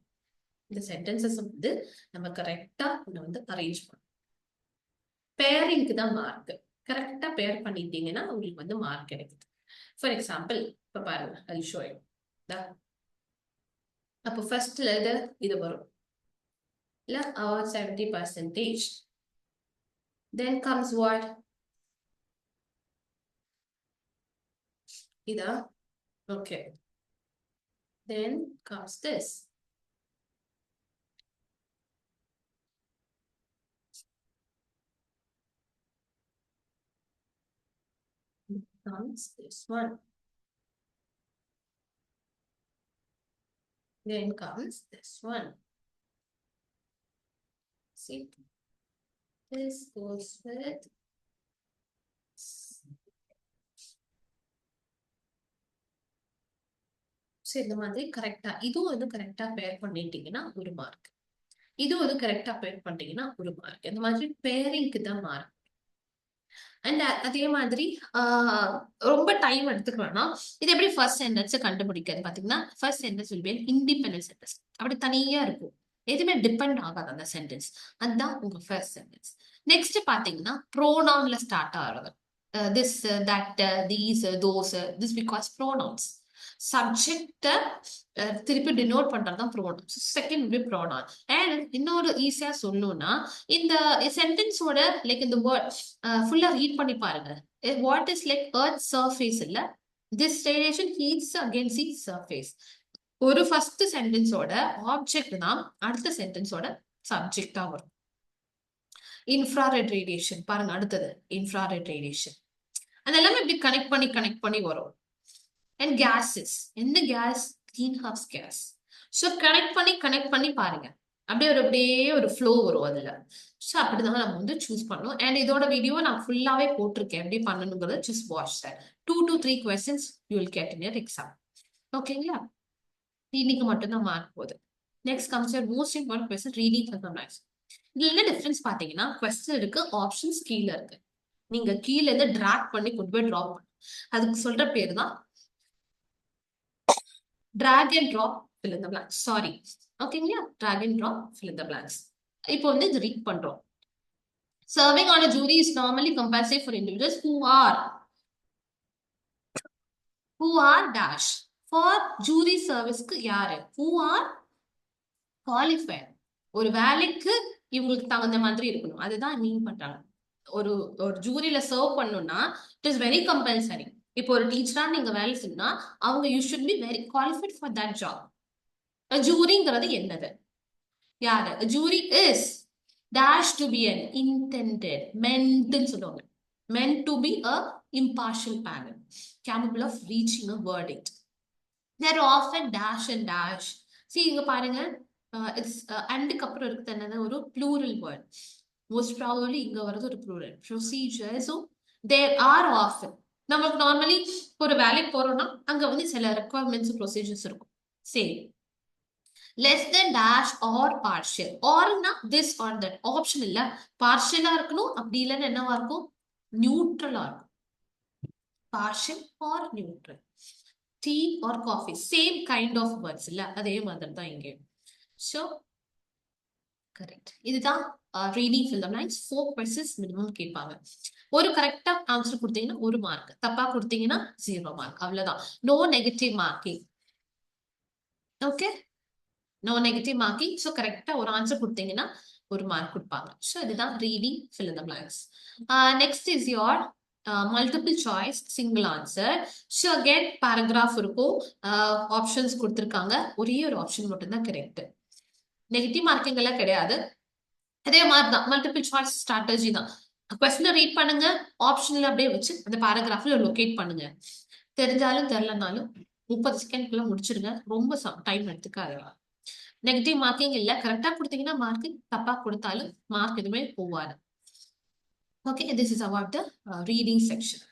இந்த சென்டென்சஸ் வந்து நம்ம கரெக்டா வந்து அரேஞ்ச் பண்ணணும். பேரிங்க்கு தான் மார்க். கரெக்டா பேர் பண்ணிட்டீங்கன்னா உங்களுக்கு வந்து மார்க் கிடைக்குது. ஃபார் எக்ஸாம்பிள் இப்ப பாருங்க, அது ஷோ அப்போ ஃபர்ஸ்ட்ல இது வரும் இல்ல, 70%. then comes what, இதா, okay, then comes this. Comes this one. Then comes this one. See, this goes with இந்த மாதிரி கரெக்டா இதுவும் வந்து கரெக்டா பேர் பண்ணிட்டீங்கன்னா ஒரு மார்க், இதுவும் வந்து கரெக்டா பேர் பண்ணிட்டீங்கன்னா ஒரு மார்க். இந்த மாதிரி பேரிங்க்கு தான் மார்க். அண்ட் அதே மாதிரி ரொம்ப டைம் எடுத்துக்கணும்னா இது எப்படி ஃபர்ஸ்ட் சென்டென்ஸ் கண்டுபிடிக்கிறது பாத்தீங்கன்னா, first sentence will be an independent sentence. அப்படி தனியா இருக்கும். எதுவுமே டிபெண்ட் ஆகாது அந்த சென்டென்ஸ். அதுதான் உங்க ஃபர்ஸ்ட் சென்டென்ஸ். நெக்ஸ்ட் பாத்தீங்கன்னா ப்ரோனவுன்ல ஸ்டார்ட் ஆகுறது. This, that, these, those, this because pronouns. சப்ஜெக்ட திருப்பி டினோட் பண்றதுதான் pronouns. Second will be pronoun. And இன்னொரு ஈஸியா சொல்லணும்னா இந்த சென்டென்ஸோட லைக் இந்த வேர்ட் ஃபுல்லா ரீட் பண்ணி பாருங்க. What is like earth surface இல்ல, this radiation heats against the surface. ஒரு ஃபர்ஸ்ட் சென்டென்ஸோட ஆப்ஜெக்ட் தான் அடுத்த சென்டென்ஸோட சப்ஜெக்டா வரும். இன்ஃப்ராரெட் ரேடியேஷன் பாருங்க, அடுத்தது இன்ஃப்ராரெட் ரேடியேஷன். அது எல்லாமே இப்படி கனெக்ட் பண்ணி வரும். அண்ட் கேஸஸ், எந்த gas? Greenhouse gas. So connect பண்ணி பாருங்க, அப்படியே ஒரு ஃப்ளோ வரும் அதுல. ஸோ அப்படிதான் நம்ம வந்து சூஸ் பண்ணணும். அண்ட் இதோட வீடியோ நான் ஃபுல்லாவே போட்டிருக்கேன் எப்படி பண்ணணுங்கிறத. Just watch that. 2 to 3 questions you will get in your exam. ஓகேங்களா? ரீடிங்க்கு மட்டும்தான் மார்க் போகுது. Next comes your most important question, reading for the max. இதுல என்ன டிஃபரன்ஸ் பாத்தீங்கன்னா, கொஸ்டின் இருக்கு, ஆப்ஷன்ஸ் கீழே இருக்கு. நீங்க கீழே இருந்து டிராக் பண்ணி கொண்டு போய் டிராப் பண்ணணும். அதுக்கு சொல்ற பேர் தான் drag and drop fill in the blanks. Sorry, ஓகேங்களா? Drag and drop fill in the blanks. இப்போ வந்து இது ரீட் பண்றோம். Serving on a jury is normally compulsory for individuals who are dash. For jury serviceக்கு யாரு? Who are qualified. ஒரு வேலைக்கு இவங்களுக்கு தகுந்த மாதிரி இருக்கணும். அதுதான் மீன் பண்றாங்க. ஒரு ஜூரியில சர்வ் பண்ணணும்னா இட் இஸ் வெரி கம்பல்சரி. இப்போ ஒரு டீச்சரா நீங்க வேலை செய்யணும்னா அவங்க you should be very qualified for that job. ஜூரிங்கிறது என்னது? யாரு? Jury is dash to be an intended, meant ன்னு சொல்லுவாங்க. meant to be a impartial panel capable of reaching a verdict. They are often dash and dash. See இங்க பாருங்க, it's அண்டுக்கு அப்புறம் இருக்குது என்னது? ஒரு plural word. Most probably இங்க வரது ஒரு plural. Procedure. So there are often. நமக்கு நார்மலி ஒரு வேலைக்கு போறோம்னா அங்க வந்து சில ரெக்குவயர்மெண்ட்ஸ் ப்ரொசீஜர்ஸ் இருக்கும். சரி, less than dash or partial. orனா this or that. Option இல்ல, பார்ஷியலா இருக்கணும். அப்படி இல்லைன்னு என்னவா இருக்கும்? நியூட்ரலா இருக்கும். partial or neutral. Tea or coffee, same kind of words இல்ல, அதே மாதிரி தான் இங்கே. So correct. இதுதான் reading fill the blanks. 4 questions minimum கேட்பாங்க. ஒரு கரெக்டா ஆன்சர் கொடுத்தீங்கன்னா 1 மார்க், தப்பா கொடுத்தீங்கன்னா 0 மார்க். அவ்வளவுதான். No negative marking. Okay, no negative marking. So கரெக்டா ஒரு ஆன்சர் கொடுத்தீங்கன்னா 1 மார்க் கொடுப்பாங்க. ஸோ இதுதான் reading fill in the blanks. Next is your multiple choice single answer. So again paragraph இருக்கும், ஆப்ஷன்ஸ் கொடுத்துருக்காங்க. ஒரே ஒரு ஆப்ஷன் மட்டும்தான் கரெக்ட். நெகட்டிவ் மார்க்கிங் எல்லாம் கிடையாது. அதே மாதிரி தான் மல்டிபிள் சாய்ஸ் ஸ்ட்ராட்டஜி தான். கொஸ்டினை ரீட் பண்ணுங்க, ஆப்ஷன்ல அப்படியே வச்சு அந்த பேராகிராஃப்ல லொகேட் பண்ணுங்க. தெரிஞ்சாலும் தெரியலனாலும் 30 செகண்ட்குள்ள முடிச்சிருங்க. ரொம்ப டைம் எடுத்துக்காது. நெகட்டிவ் மார்க்கிங் இல்ல, கரெக்டா கொடுத்தீங்கன்னா மார்க், தப்பா கொடுத்தாலும் மார்க் எதுவுமே போவாது. Okay, this is about the reading section.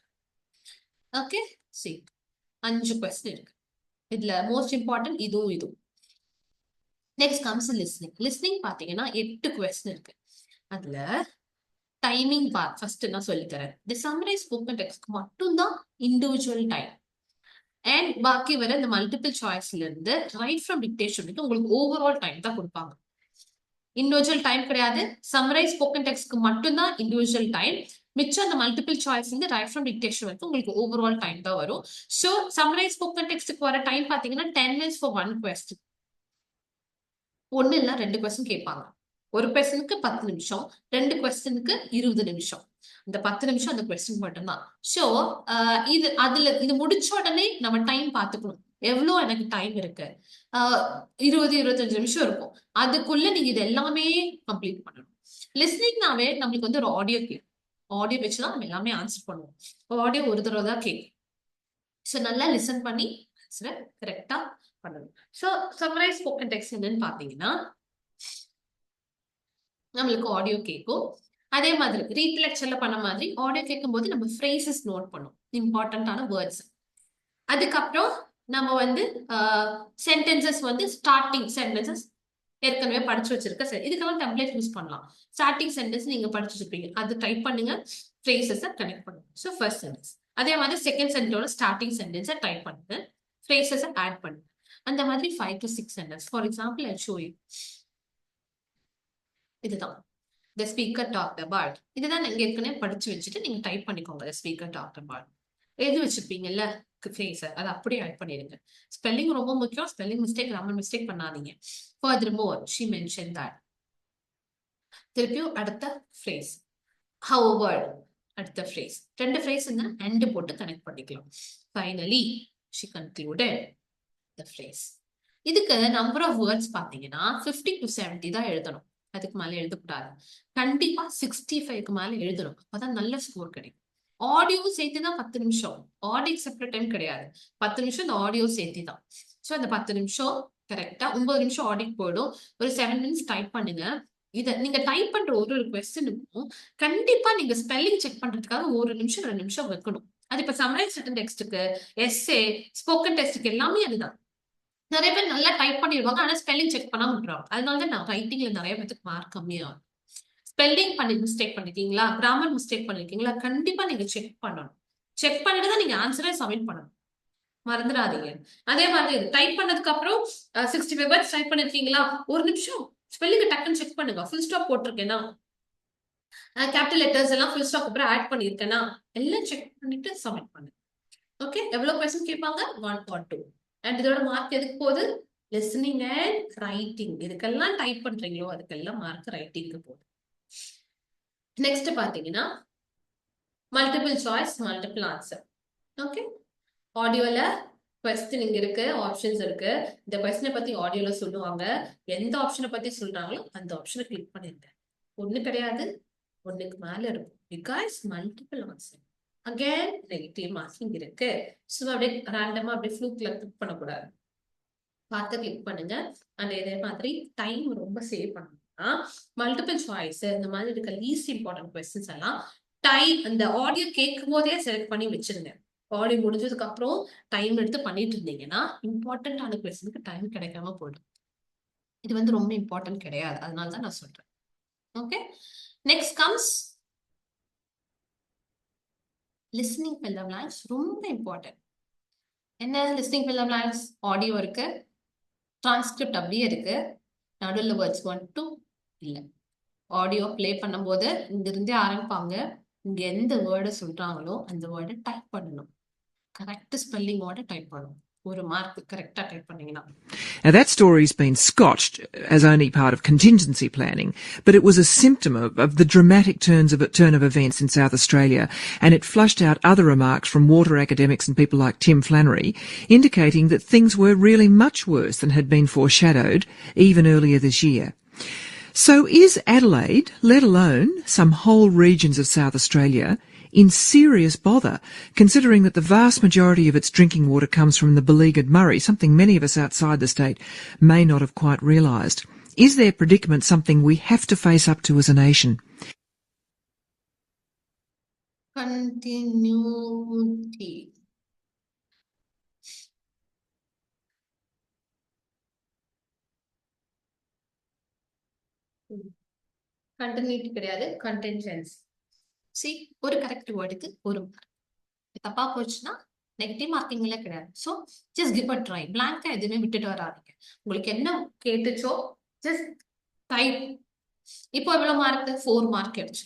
Okay, C 5 question இருக்கு. இதுல மோஸ்ட் இம்பார்ட்டன்ட் இதுவும். Next comes listening. லிஸ்னிங் பாத்தீங்கன்னா 8 கொஸ்டின் இருக்கு. அதுல டைமிங் பார்ட் ஃபர்ஸ்ட் நான் சொல்லித்தரேன். இந்த சம்மரைஸ் ஸ்போக்கன் டெக்ஸ்ட் மட்டும்தான் இண்டிவிஜுவல் டைம். அண்ட் பாக்கி வர இந்த மல்டிபிள் சாய்ஸ்ல இருந்து ரைட் ஃப்ரம் டிக்டேஷன் வரைக்கும் உங்களுக்கு ஓவரால் டைம் தான் கொடுப்பாங்க. இண்டிவிஜுவல் டைம் கிடையாது. சம்மரைஸ் ஸ்போக்கன் டெக்ஸ்ட்க்கு மட்டும்தான் இண்டிவிஜுவல் டைம். மிச்சம் அந்த மல்டிபிள் சாய்ஸ் இருந்து ரைட் ஃப்ரம் டிக்டேஷன் வரைக்கும் உங்களுக்கு ஓவரால் டைம் தான் வரும். ஸோ சம்மரைஸ் ஸ்போக்கன் டெக்ஸ்ட்க்கு வர டைம் பாத்தீங்கன்னா 10 minutes for 1 question. 1 இல்ல 2 கொஸ்டின் கேட்பாங்க. ஒரு கொஸ்டினுக்கு 10 நிமிஷம், 2 கொஸ்டினுக்கு 20 நிமிஷம். இந்த 10 நிமிஷம் அந்த கொஸ்டின் மட்டும்தான். ஸோ இது முடிச்ச உடனே நம்ம டைம் பார்த்துக்கணும். எவ்வளோ எனக்கு டைம் இருக்கு? 20-25 நிமிஷம் இருக்கும். அதுக்குள்ள நீங்க இது எல்லாமே கம்ப்ளீட் பண்ணணும். லிஸ்னிங்னாவே நம்மளுக்கு வந்து ஒரு ஆடியோ கேட்கும். ஆடியோ வச்சுதான் நம்ம எல்லாமே ஆன்சர் பண்ணுவோம். ஆடியோ ஒரு தடவை தான் கேட்கும். ஸோ நல்லா லிசன் பண்ணி ஆன்சரை கரெக்டா பண்ணணும். ஸோ சம்மரைஸ் ஸ்போக்கன் டெக்ஸ்ட் என்னன்னு பாத்தீங்கன்னா நம்மளுக்கு ஆடியோ கேட்கும். அதே மாதிரி ரீட் லெக்சர்ல பண்ண மாதிரி ஆடியோ கேட்கும் போது நம்ம ஃப்ரேசஸ் நோட் பண்ணும், இம்பார்ட்டன்டான வேர்ட்ஸ். அதுக்கப்புறம் நம்ம வந்து சென்டென்சஸ் வந்து ஸ்டார்டிங் சென்டென்சஸ் ஏற்கனவே படிச்சு வச்சிருக்க. சரி, இதுக்கெல்லாம் டெம்ப்ளேட் யூஸ் பண்ணலாம். ஸ்டார்டிங் சென்டென்ஸ் நீங்க படிச்சு வச்சிருப்பீங்க, அது டைப் பண்ணுங்க, ஃப்ரேசஸை கனெக்ட் பண்ணுங்க. So first sentence. அதே மாதிரி செகண்ட் சென்டென்ஸோட ஸ்டார்டிங் சென்டென்ஸை டைப் பண்ணுங்க, ஃப்ரேசஸை ஆட் பண்ணுங்க. அந்த மாதிரி 5 to 6 sentence. For example I show you. இதுதான் the speaker talked about. இதுதான் நீங்க ஏற்கனவே படிச்சு வச்சுட்டு நீங்க டைப் பண்ணிக்கோங்க the speaker talked about. எழுதி வச்சிருப்பீங்கல்ல phrase அதை அப்படியே ஆட் பண்ணிடுங்க. ஸ்பெல்லிங் ரொம்ப முக்கியம். ஸ்பெல்லிங் மிஸ்டேக், கிராமர் மிஸ்டேக் பண்ணாதீங்க. Furthermore, she mentioned that. திருப்பியும் அடுத்த phrase. However, அடுத்த phrase. ரெண்டு phrase and போட்டு கனெக்ட் பண்ணிக்கலாம். Finally, she concluded the phrase. இதுக்கு நம்பர் ஆஃப் வேர்ட்ஸ் பாத்தீங்கன்னா 50 to 70 தான் எழுதணும். அதுக்கு மேல எழுதக்கூடாது. கண்டிப்பா 65க்கு மேல எழுதணும். அப்பதான் நல்ல ஸ்கோர் கிடைக்கும். ஆடியோ சேர்த்து தான் 10 நிமிஷம். ஆடியோ செப்பரேட் டைம் கிடையாது. 10 நிமிஷம் இந்த ஆடியோ சேர்த்து தான். ஸோ அந்த 10 நிமிஷம் கரெக்டா 9 நிமிஷம் ஆடியோ போயிடும். ஒரு 7 மினிட்ஸ் டைப் பண்ணுங்க. இதை நீங்க டைப் பண்ற ஒரு கொஸ்டினுக்கும் கண்டிப்பா நீங்க ஸ்பெல்லிங் செக் பண்றதுக்காக 1 நிமிஷம் 2 நிமிஷம் வைக்கணும். அது இப்ப சம்மரைஸ் ரிட்டன் டெக்ஸ்ட்டுக்கு, எஸ்ஏ, ஸ்போக்கன் டெஸ்ட்டுக்கு எல்லாமே அதுதான். நிறைய பேர் நல்லா டைப் பண்ணிடுவாங்க, ஆனா ஸ்பெல்லிங் செக் பண்ணாம விட்டுருவாங்க. அதனாலதான் நான் ரைட்டிங்ல நிறைய பேருக்கு மார்க் கம்மியாகும். ஸ்பெல்லிங் பண்ணி மிஸ்டேக் பண்ணிருக்கீங்களா, கிராமர் மிஸ்டேக் பண்ணிருக்கீங்களா, கண்டிப்பா நீங்க செக் பண்ணணும். செக் பண்ணிட்டு தான் நீங்க ஆன்சரை சப்மிட் பண்ணணும். மறந்துடாதீங்க. அதே மாதிரி டைப் பண்ணதுக்கு அப்புறம் 65 வேர்ட்ஸ் டைப் பண்ணிருக்கீங்களா, 1 நிமிஷம் ஸ்பெல்லிங் டக்குன்னு செக் பண்ணுங்க. ஃபுல் ஸ்டாப் போட்டிருக்கேன்னா, கேபிட்டல் லெட்டர்ஸ் எல்லாம் ஃபுல் ஸ்டாப் அப்புறம் ஆட் பண்ணிருக்கேன்னா எல்லாம் செக் பண்ணிட்டு சப்மிட் பண்ணுங்க. ஓகே, எவ்வளவு கொஸ்டின் கேட்பாங்க? 1 or 2. அண்ட் இதோட மார்க் எதுக்கு போகுது? Listening and writing. இதுக்கெல்லாம் டைப் பண்றீங்களோ அதுக்கெல்லாம் மார்க் ரைட்டிங்க்கு போகுது. நெக்ஸ்ட் பாத்தீங்கன்னா multiple choice, multiple answer. Okay, ஆடியோல கொஸ்டின் இங்க இருக்கு, ஆப்ஷன்ஸ் இருக்கு. இந்த கொஸ்டினை பத்தி ஆடியோல சொல்லுவாங்க. எந்த ஆப்ஷனை பத்தி சொல்றாங்களோ அந்த ஆப்ஷனை கிளிக் பண்ணிருங்க. ஒண்ணு கிடையாது, ஒண்ணுக்கு மேல இருக்கும். Because multiple answer. Again negative marking இருக்கு. ஸோ அப்படியே ரேண்டமா அப்படியே ஃப்ளூக்ல கிளிக் பண்ணக்கூடாது. பார்த்து கிளிக் பண்ணுங்க. அண்ட் இதே மாதிரி டைம் ரொம்ப சேவ் பண்ணணும்னா மல்டிபிள் சாய்ஸ் இந்த மாதிரி இருக்க லீஸ்ட் இம்பார்ட்டன்ட் கொஸ்டின்ஸ் எல்லாம் டைம் அந்த ஆடியோ கேட்கும் போதே செலக்ட் பண்ணி வச்சிருங்க. ஆடியோ முடிஞ்சதுக்கு அப்புறம் டைம் எடுத்து பண்ணிட்டு இருந்தீங்கன்னா இம்பார்ட்டன்டான கொஸ்டினுக்கு டைம் கிடைக்காம போயிடும். இது ரொம்ப இம்பார்ட்டன்ட் கிடையாது. அதனாலதான் நான் சொல்றேன். Okay, next comes listening fill the blanks. ரொம்ப இம்பார்ட்டன்ட். என்ன listening fill the blanks? Audio இருக்கு, டிரான்ஸ்கிரிப்ட் அப்படியே இருக்கு, நடுவில் வேர்ட்ஸ் 1 2 இல்லை. ஆடியோ பிளே பண்ணும்போது இங்கிருந்தே ஆரம்பிப்பாங்க. இங்க எந்த வேர்டை சொல்றாங்களோ அந்த வேர்டை டைப் பண்ணணும். கரெக்ட் ஸ்பெல்லிங்கோட டைப் பண்ணணும். ஒரு மார்க் கரெக்டா டைப் பண்ணீங்கன்னா.
Now that story's been scotched as only part of contingency planning, but it was a symptom of the dramatic turn of events in South Australia, and it flushed out other remarks from water academics and people like Tim Flannery, indicating that things were really much worse than had been foreshadowed even earlier this year. So is Adelaide, let alone some whole regions of South Australia, in serious bother, considering that the vast majority of its drinking water comes from the beleaguered Murray, something many of us outside the state may not have quite realised? Is their predicament something we have to face up to as a nation?
Continuity. Continuity கிடையாது, கண்டின்ஜென்சி. சி, ஒரு கரெக்ட் வேர்டுக்கு ஒரு மார்க். தப்பா போச்சுன்னா நெகட்டிவ் மார்க்கிங்ல கிடையாது. So just give a try. பிளாங்கா எதுவுமே விட்டுட்டு வராதீங்க. உங்களுக்கு என்ன கேட்டுச்சோ ஜஸ்ட் டைப். இப்போ எவ்வளவு மார்க்? 4 மார்க் கிடைச்சு,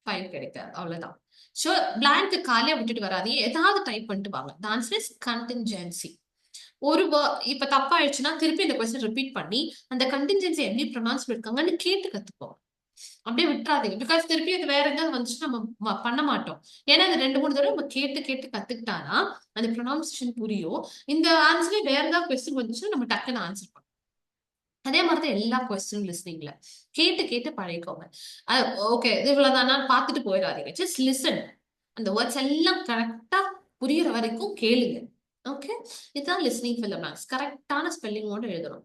5 கிடைக்காது, அவ்வளவுதான். ஸோ பிளாங்க் காலியா விட்டுட்டு வராதீங்க. ஏதாவது டைப் பண்ணிட்டு வாங்க. The answer is contingency. ஒரு இப்ப தப்பா ஆயிடுச்சுன்னா திருப்பி இந்த கொஸ்டின் ரிப்பீட் பண்ணி அந்த கண்டின்ஜென்சி எப்படி ப்ரொனவுன்ஸ் பண்ணிருக்காங்கன்னு கேட்டு கத்துப்போம். அப்படியே விட்டுறாதீங்க. பிகாஸ் திருப்பி அது வேற எதாவது வந்துச்சுன்னா நம்ம பண்ண மாட்டோம். ஏன்னா அது 2-3 தடவை நம்ம கேட்டு கத்துக்கிட்டாதான் அந்த ப்ரொனவுன்சியேஷன் புரியும். இந்த ஆன்சரே வேற ஏதாவது கொஸ்டின் வந்துச்சுன்னா நம்ம டக்குன்னு ஆன்சர் பண்ணுவோம். அதே மாதிரிதான் எல்லா கொஸ்டின் லிஸ்னிங்ல கேட்டு பழகிக்கோங்க. ஓகே இது இவ்வளவுதானா பார்த்துட்டு போயிடாதீங்க. Just listen. அந்த வேர்ட்ஸ் எல்லாம் கரெக்டா புரியுற வரைக்கும் கேளுங்க. ஓகே, இதுதான் லிஸ்னிங் ஃபில் தி பிளாங்க்ஸ். கரெக்டான ஸ்பெல்லிங்கோட எழுதணும்.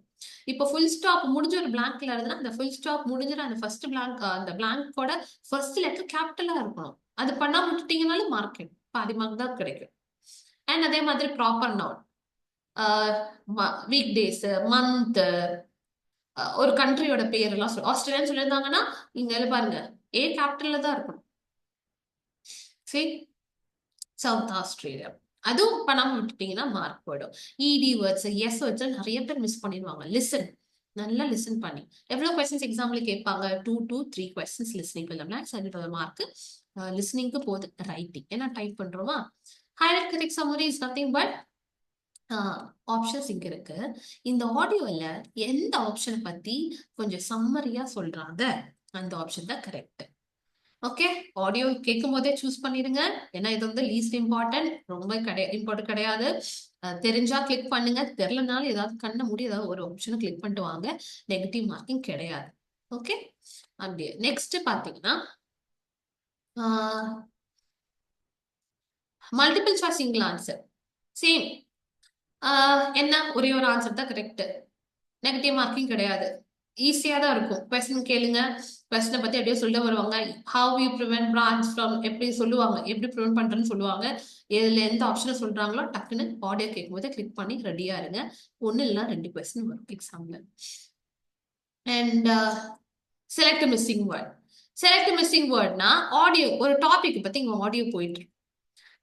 இப்போ ஃபுல் ஸ்டாப் முடிஞ்ச ஒரு பிளாங்க்ல எழுதுனா அந்த ஃபுல் ஸ்டாப் முடிஞ்சிட அந்த ஃபர்ஸ்ட் பிளாங்க், அந்த பிளாங்கோட ஃபர்ஸ்ட் லெட்டர் கேபிட்டலா இருக்கணும். அது பண்ணாம விட்டுட்டீங்கனாலும் மார்க் பாதி மார்க் தான் கிடைக்கும். அண்ட் அதே மாதிரி proper noun, week days, month, ஒரு கண்ட்ரியோட பேர் எல்லாம் ஆஸ்திரேலியான்னு சொல்லியிருந்தாங்கன்னா இங்க பாருங்க ஏ கேபிட்டல்ல தான் இருக்கணும். சரி, சவுத் ஆஸ்திரேலியா அதுவும் பண்ணாம விட்டுட்டீங்கன்னா மார்க் போயிடும். இடி வேர்ட்ஸ், எஸ் வேர்ட்ஸ் நிறைய பேர் மிஸ் பண்ணிடுவாங்க. லிசன், நல்லா லிசன் பண்ணி எவ்வளவு கொஸ்டின்ஸ் எக்ஸாம்ல கேட்பாங்க 2 to 3 கொஸ்டின்ஸ் லிஸ்னிங் இல்லைன்னா 70 மார்க் லிஸ்னிங்க்கு போகுது. ரைட்டிங் ஏன்னா டைப் பண்றோமா. Highlight correct summary is nothing but options இங்க இருக்கு. இந்த ஆடியோல எந்த ஆப்ஷனை பத்தி கொஞ்சம் சம்மரியா சொல்றாங்க அந்த ஆப்ஷன் தான் கரெக்ட். ஓகே, ஆடியோ கேட்கும் போதே சூஸ் பண்ணிடுங்க. ஏன்னா இது வந்து லீஸ்ட் இம்பார்ட்டன்ட், ரொம்ப இம்பார்ட்டன்ட் கிடையாது. தெரிஞ்சா கிளிக் பண்ணுங்க, தெரியலனாலும் ஏதாவது கண்ண மூடி ஏதாவது ஒரு ஆப்ஷனை கிளிக் பண்ணிட்டு வாங்க. நெகட்டிவ் மார்க்கிங் கிடையாது. ஓகே, அப்படியே நெக்ஸ்ட் பாத்தீங்கன்னா multiple choice single answer same. என்ன ஒரே ஒரு ஆன்சர் தான் கரெக்ட், நெகட்டிவ் மார்க்கிங் கிடையாது. ஈஸியா தான் இருக்கும். கொஸ்டின் கேளுங்க, கொஸ்டினை பத்தி அப்படியே சொல்ல வருவாங்க. How you prevent branch from எப்படி சொல்லுவாங்க, எப்படி ப்ரிவென்ட் பண்றேன்னு சொல்லுவாங்க. இதுல எந்த ஆப்ஷனை சொல்றாங்களோ டக்குன்னு ஆடியோ கேட்கும் போது கிளிக் பண்ணி ரெடியா இருங்க. ஒன்னு இல்ல 2 கொஸ்டின் வரும் எக்ஸாம்ல. And select missing word. Select missing வேர்ட்னா ஆடியோ ஒரு டாபிக் பத்தி இங்க ஆடியோ போயிட்டு இருக்கு.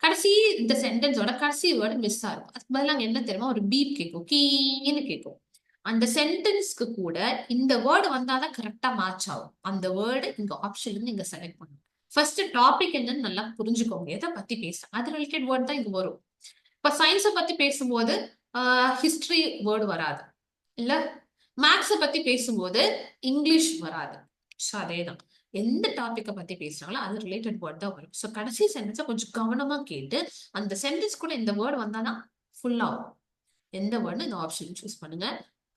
கடைசி இந்த சென்டென்ஸோட கடைசி வேர்டு மிஸ் ஆகும். அதுக்கு பதிலாக என்ன தெரியுமா, ஒரு பீப் கேட்கும், கீன்னு கேட்கும். அந்த சென்டென்ஸ்க்கு கூட இந்த வேர்டு வந்தாதான் கரெக்டா மேட்ச் ஆகும். அந்த வேர்டு இங்க ஆப்ஷன்ல நீங்க செலக்ட் பண்ணணும். ஃபர்ஸ்ட் டாபிக் என்னன்னு நல்லா புரிஞ்சுக்கோங்க. எதை பத்தி பேசுறேன் அது ரிலேட்டட் வேர்ட் தான் இங்க வரும். இப்ப சயின்ஸை பத்தி பேசும்போது ஹிஸ்டரி வேர்டு வராது, இல்ல மேக்ஸை பத்தி பேசும்போது இங்கிலீஷ் வராது. ஸோ அதேதான் எந்த டாபிக்கை பத்தி பேசுறாங்களோ அது ரிலேட்டட் வேர்ட் தான் வரும். ஸோ கடைசி சென்டென்ஸை கொஞ்சம் கவனமா கேட்டு அந்த சென்டென்ஸ் கூட இந்த வேர்டு வந்தாதான் ஃபுல் ஆகும். எந்த வேர்டு இந்த ஆப்ஷன் சூஸ் பண்ணுங்க.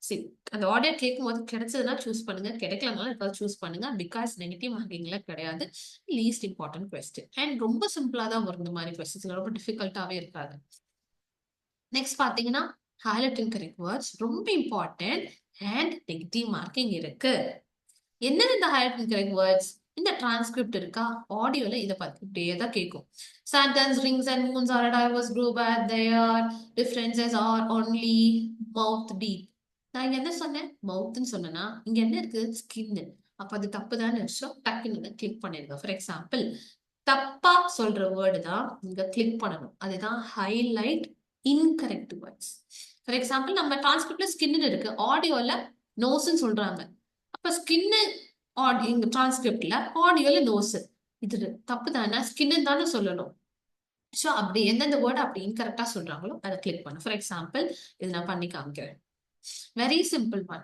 சரி, அந்த ஆர்டர் கேட்கும் போது கிடைச்சதுன்னா சூஸ் பண்ணுங்க, கிடைக்கலனாலும் ஏதாவது சூஸ் பண்ணுங்க. பிகாஸ் நெகட்டிவ் மார்க்கிங்ல கிடையாது, லீஸ்ட் இம்பார்ட்டன்ட் கொஸ்டின். அண்ட் ரொம்ப சிம்பிளா தான் வரும் இந்த மாதிரி கொஸ்டின்ஸ், ரொம்ப டிஃபிகல்ட்டாவே இருக்காது. நெக்ஸ்ட் பாத்தீங்கன்னா ஹைலைட் அண்ட் கரெக்ட் வேர்ட்ஸ் ரொம்ப இம்பார்ட்டன்ட் அண்ட் நெகட்டிவ் மார்க்கிங் இருக்கு. என்னது இந்த ஹைலைட் அண்ட் கரெக்ட் வேர்ட்ஸ்? இந்த டிரான்ஸ்கிரிப்ட் இருக்கா, ஆடியோல இதை பத்தி இப்படியே தான் கேட்கும். Saturns, rings and moons are a diverse group and their differences are only mouth deep. நான் இங்க என்ன சொன்னேன், மவுத்னு சொன்னேன்னா இங்க என்ன இருக்கு, ஸ்கின். அப்ப அது தப்பு தானே. ஸோ டக்குன்னு கிளிக் பண்ணிருங்க. ஃபார் எக்ஸாம்பிள் தப்பா சொல்ற வேர்டு தான் இங்க கிளிக் பண்ணணும். அதுதான் highlight incorrect words. For example நம்ம டிரான்ஸ்கிரிப்ட்ல ஸ்கின்னு இருக்கு, ஆடியோல நோஸ்ன்னு சொல்றாங்க. அப்ப ஸ்கின்னு இங்க டிரான்ஸ்கிரிப்ட்ல ஆடியோல நோஸ், இது தப்பு தானே, ஸ்கின்னு தானே சொல்லணும். ஸோ அப்படி எந்தெந்த வேர்டு அப்படி இன்கரெக்டா சொல்றாங்களோ அதை கிளிக் பண்ணு. ஃபார் எக்ஸாம்பிள் இது நான் பண்ணி காமிக்கிறேன். Very simple one.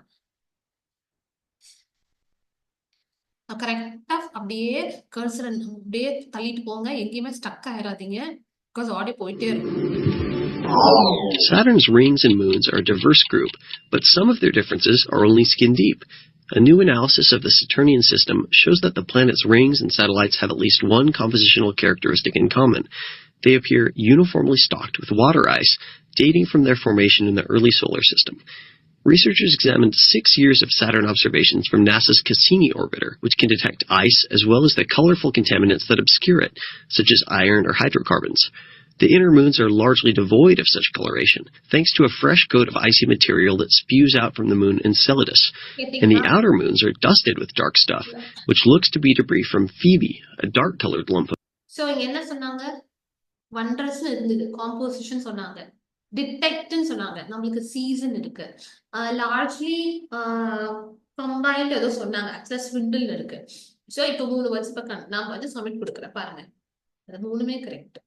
கரெக்டா அப்படியே கர்சர் அப்படியே தள்ளிட்டு போங்க, எங்கேயுமே ஸ்டக் ஆயிடாதீங்க. பிகாஸ் ஆடியோ போயிட்டே இருக்கும்.
Saturn's rings and moons are a diverse group, but some of their differences are only skin deep. A new analysis of the Saturnian system shows that the planet's rings and satellites have at least one compositional characteristic in common. They appear uniformly stocked with water ice, dating from their formation in the early solar system. Researchers examined 6 years of Saturn observations from NASA's Cassini orbiter, which can detect ice as well as the colorful contaminants that obscure it, such as iron or hydrocarbons. The inner moons are largely devoid of such coloration, thanks to a fresh coat of icy material that spews out from the moon Enceladus. And the outer moons are dusted with dark stuff, which looks to be debris from Phoebe, a dark-colored lump of...
so இங்க என்ன சொன்னாங்க, வண்டர்ஸ் இருந்தது, காம்போசிஷன் சொன்னாங்க, டிடெக்ட்னு சொன்னாங்க, நம்மளுக்கு சீசன் இருக்கு, லார்ஜ்லி கம்பைன்ட் ஏதோ சொன்னாங்க, ஆக்சுவலா ஸ்விண்டில் இருக்கு. ஸோ இப்போ 3 வேர்ட்ஸ் பக்கம் நான் வந்து சப்மிட் கொடுக்குறேன் பாருங்க, அது 3மே கரெக்ட்.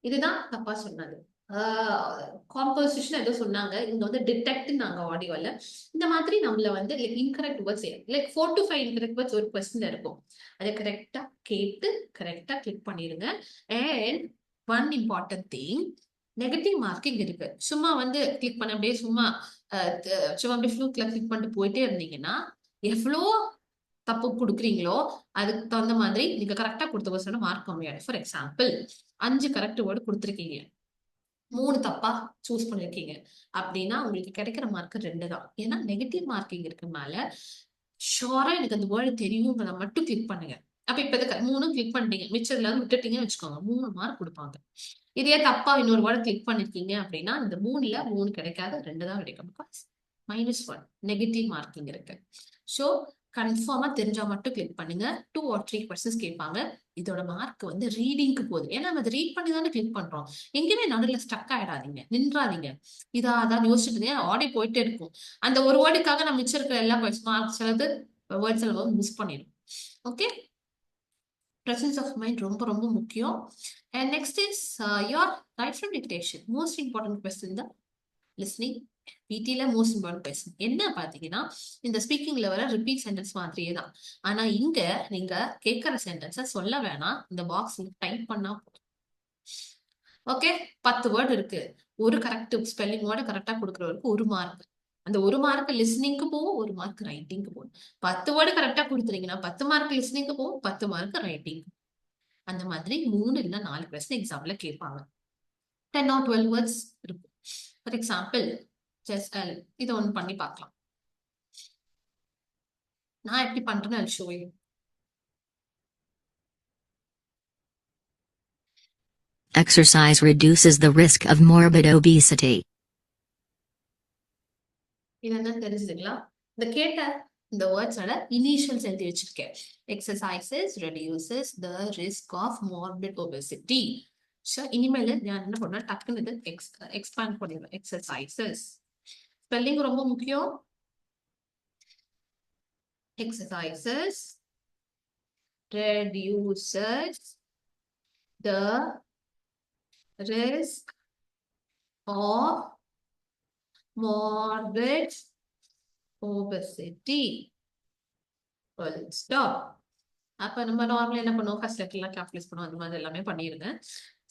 இதுதான் தப்பா சொன்னது. காம்போசிஷன் ஏதோ சொன்னாங்க, இங்க வந்து டிடெக்ட் நாங்க ஆடியோல. இந்த மாதிரி நம்மள வந்து incorrect words like 4 to 5 incorrect words ஒரு கொஸ்டின் இருக்கும். அதை கரெக்டா கேட்டு கரெக்டா கிளிக் பண்ணிருங்க. And one important thing, negative marking இருக்கு. சும்மா வந்து கிளிக் பண்ண அப்படியே சும்மா அப்படியே ஃப்ளூக்ல கிளிக் பண்ணிட்டு போயிட்டே இருந்தீங்கன்னா எவ்வளோ தப்பு கொடுக்குறீங்களோ அதுக்கு தகுந்த மாதிரி நீங்க கரெக்டா கொடுத்த கொஸ்டின் மார்க் கம்மியாயிடும். ஃபார் எக்ஸாம்பிள் 5 கரெக்ட் வேர்டு கொடுத்துருக்கீங்க, 3 தப்பா சூஸ் பண்ணிருக்கீங்க அப்படின்னா உங்களுக்கு கிடைக்கிற மார்க் 2 தான். ஏன்னா நெகட்டிவ் மார்க்கிங் இருக்குனால ஷோரா எனக்கு அந்த வேர்டு தெரியுங்கிறத மட்டும் கிளிக் பண்ணுங்க. அப்ப இப்ப 3 கிளிக் பண்ணிட்டீங்க, மிச்சம் விட்டுட்டீங்கன்னு வச்சுக்கோங்க, 3 மார்க் கொடுப்பாங்க. இதே தப்பா இன்னொரு வேர்டு கிளிக் பண்ணிருக்கீங்க அப்படின்னா இந்த 3ல 3 கிடைக்காது, 2 தான் கிடைக்கும். பிகாஸ் -1 நெகட்டிவ் மார்க்கிங் இருக்கு. ஸோ கன்ஃபார்மா தெரிஞ்சா மட்டும் கிளிக் பண்ணுங்க. 2 or 3 கொஸ்டின்ஸ் கேட்பாங்க. இதோட மார்க் வந்து ரீடிங்க்கு போகுது. ஏன்னா நம்ம அதை ரீட் பண்ணி தானே கிளிக் பண்றோம். எங்கேயுமே நடுவில் ஸ்டக் ஆயிடாதீங்க, நின்றாதீங்க. இதா அதான் யோசிச்சுட்டு ஆடியோ போயிட்டே இருக்கும். அந்த ஒரு வேர்டுக்காக நம்ம மிச்சம் இருக்கிற எல்லா மார்க்ஸ் சிலது வேர்ட்ஸ் எல்லாம் மிஸ் பண்ணிடும். ஓகே, presence of mind ரொம்ப ரொம்ப முக்கியம். And next is your right from dictation. Most important question the listening. பிடில மோஸ்ட் இம்பார்ட்டன்ட் கொஸ்டின் என்ன பாத்தீங்கன்னா, இந்த ஸ்பீக்கிங்ல வர ரிப்பீட் சென்டென்ஸ் மாதிரியே தான். ஆனா இங்க நீங்க கேட்கிற சென்டென்ஸை சொல்ல வேணாம், இந்த பாக்ஸ் டைப் பண்ணா போதும். ஓகே, 10 வேர்டு இருக்கு. ஒரு கரெக்ட் ஸ்பெல்லிங் வேர்டு கரெக்டா கொடுக்குறவருக்கு 1 மார்க். அந்த 1 மார்க் லிஸ்னிங்க்கு போகும், 1 மார்க் ரைட்டிங்க்கு போகும். 10 வேர்டு கரெக்டா கொடுத்துறீங்கன்னா 10 மார்க் லிஸ்னிங்க்கு போகும், 10 மார்க் ரைட்டிங். அந்த மாதிரி 3 இல்ல 4 கொஸ்டின் எக்ஸாம்ல கேட்பாங்க. 10 or 12 வேர்ட்ஸ் இருக்கும். ஃபார் எக்ஸாம்பிள் இதை ஒன்று பண்ணி பார்க்கலாம். நான் எப்படி பண்றேன்னு I'll show you.
Exercise reduces the risk of morbid obesity.
இது என்ன தெரிஞ்சுதுங்களா? இந்த கேட்ட இந்த வேர்ட்ஸோட இனிஷியல்ஸ் எழுதி வச்சிருக்கேன். Exercises reduces the risk of morbid obesity. So இனிமேல் நான் என்ன பண்ணுவேன், டக்குன்னு இது எக்ஸ்பேண்ட் பண்ணிடுவேன். எக்ஸசைசஸ் ஸ்பெல்லிங் ரொம்ப முக்கியம். Exercises reduces the risk of morbid obesity. Full stop. அப்ப நம்ம நார்மலா என்ன பண்ணுவோம், ஃபர்ஸ்ட் லெட்டர்லாம் கேபிட்டலைஸ் பண்ணுவோம், அந்த மாதிரி எல்லாமே பண்ணிருங்க.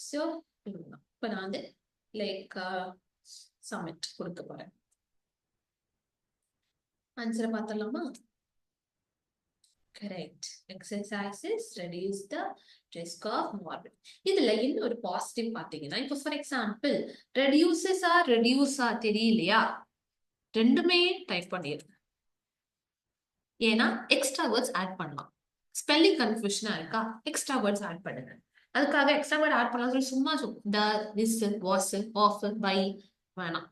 ஸோ இப்ப நான் வந்து லைக் சப்மிட் கொடுக்க போறேன். ஆன்சரை பார்த்துடலாமா? Correct. Exercises reduce the risk of morbid. இதுல இன்னும் ஒரு பாசிட்டிவ் பாத்தீங்கன்னா, இப்போ ஃபார் எக்ஸாம்பிள் ரெடியூஸா தெரியலையா, ரெண்டுமே டைப் பண்ணிருங்க. ஏன்னா எக்ஸ்ட்ரா வேர்ட்ஸ் ஆட் பண்ணலாம். ஸ்பெல்லிங் கன்ஃபியூஷனா இருக்கா, எக்ஸ்ட்ரா வேர்ட்ஸ் ஆட் பண்ணுங்க. அதுக்காக எக்ஸ்ட்ரா வேர்ட் ஆட் பண்ணலாம் சொல்லி சும்மா the this was of by வேணாம்.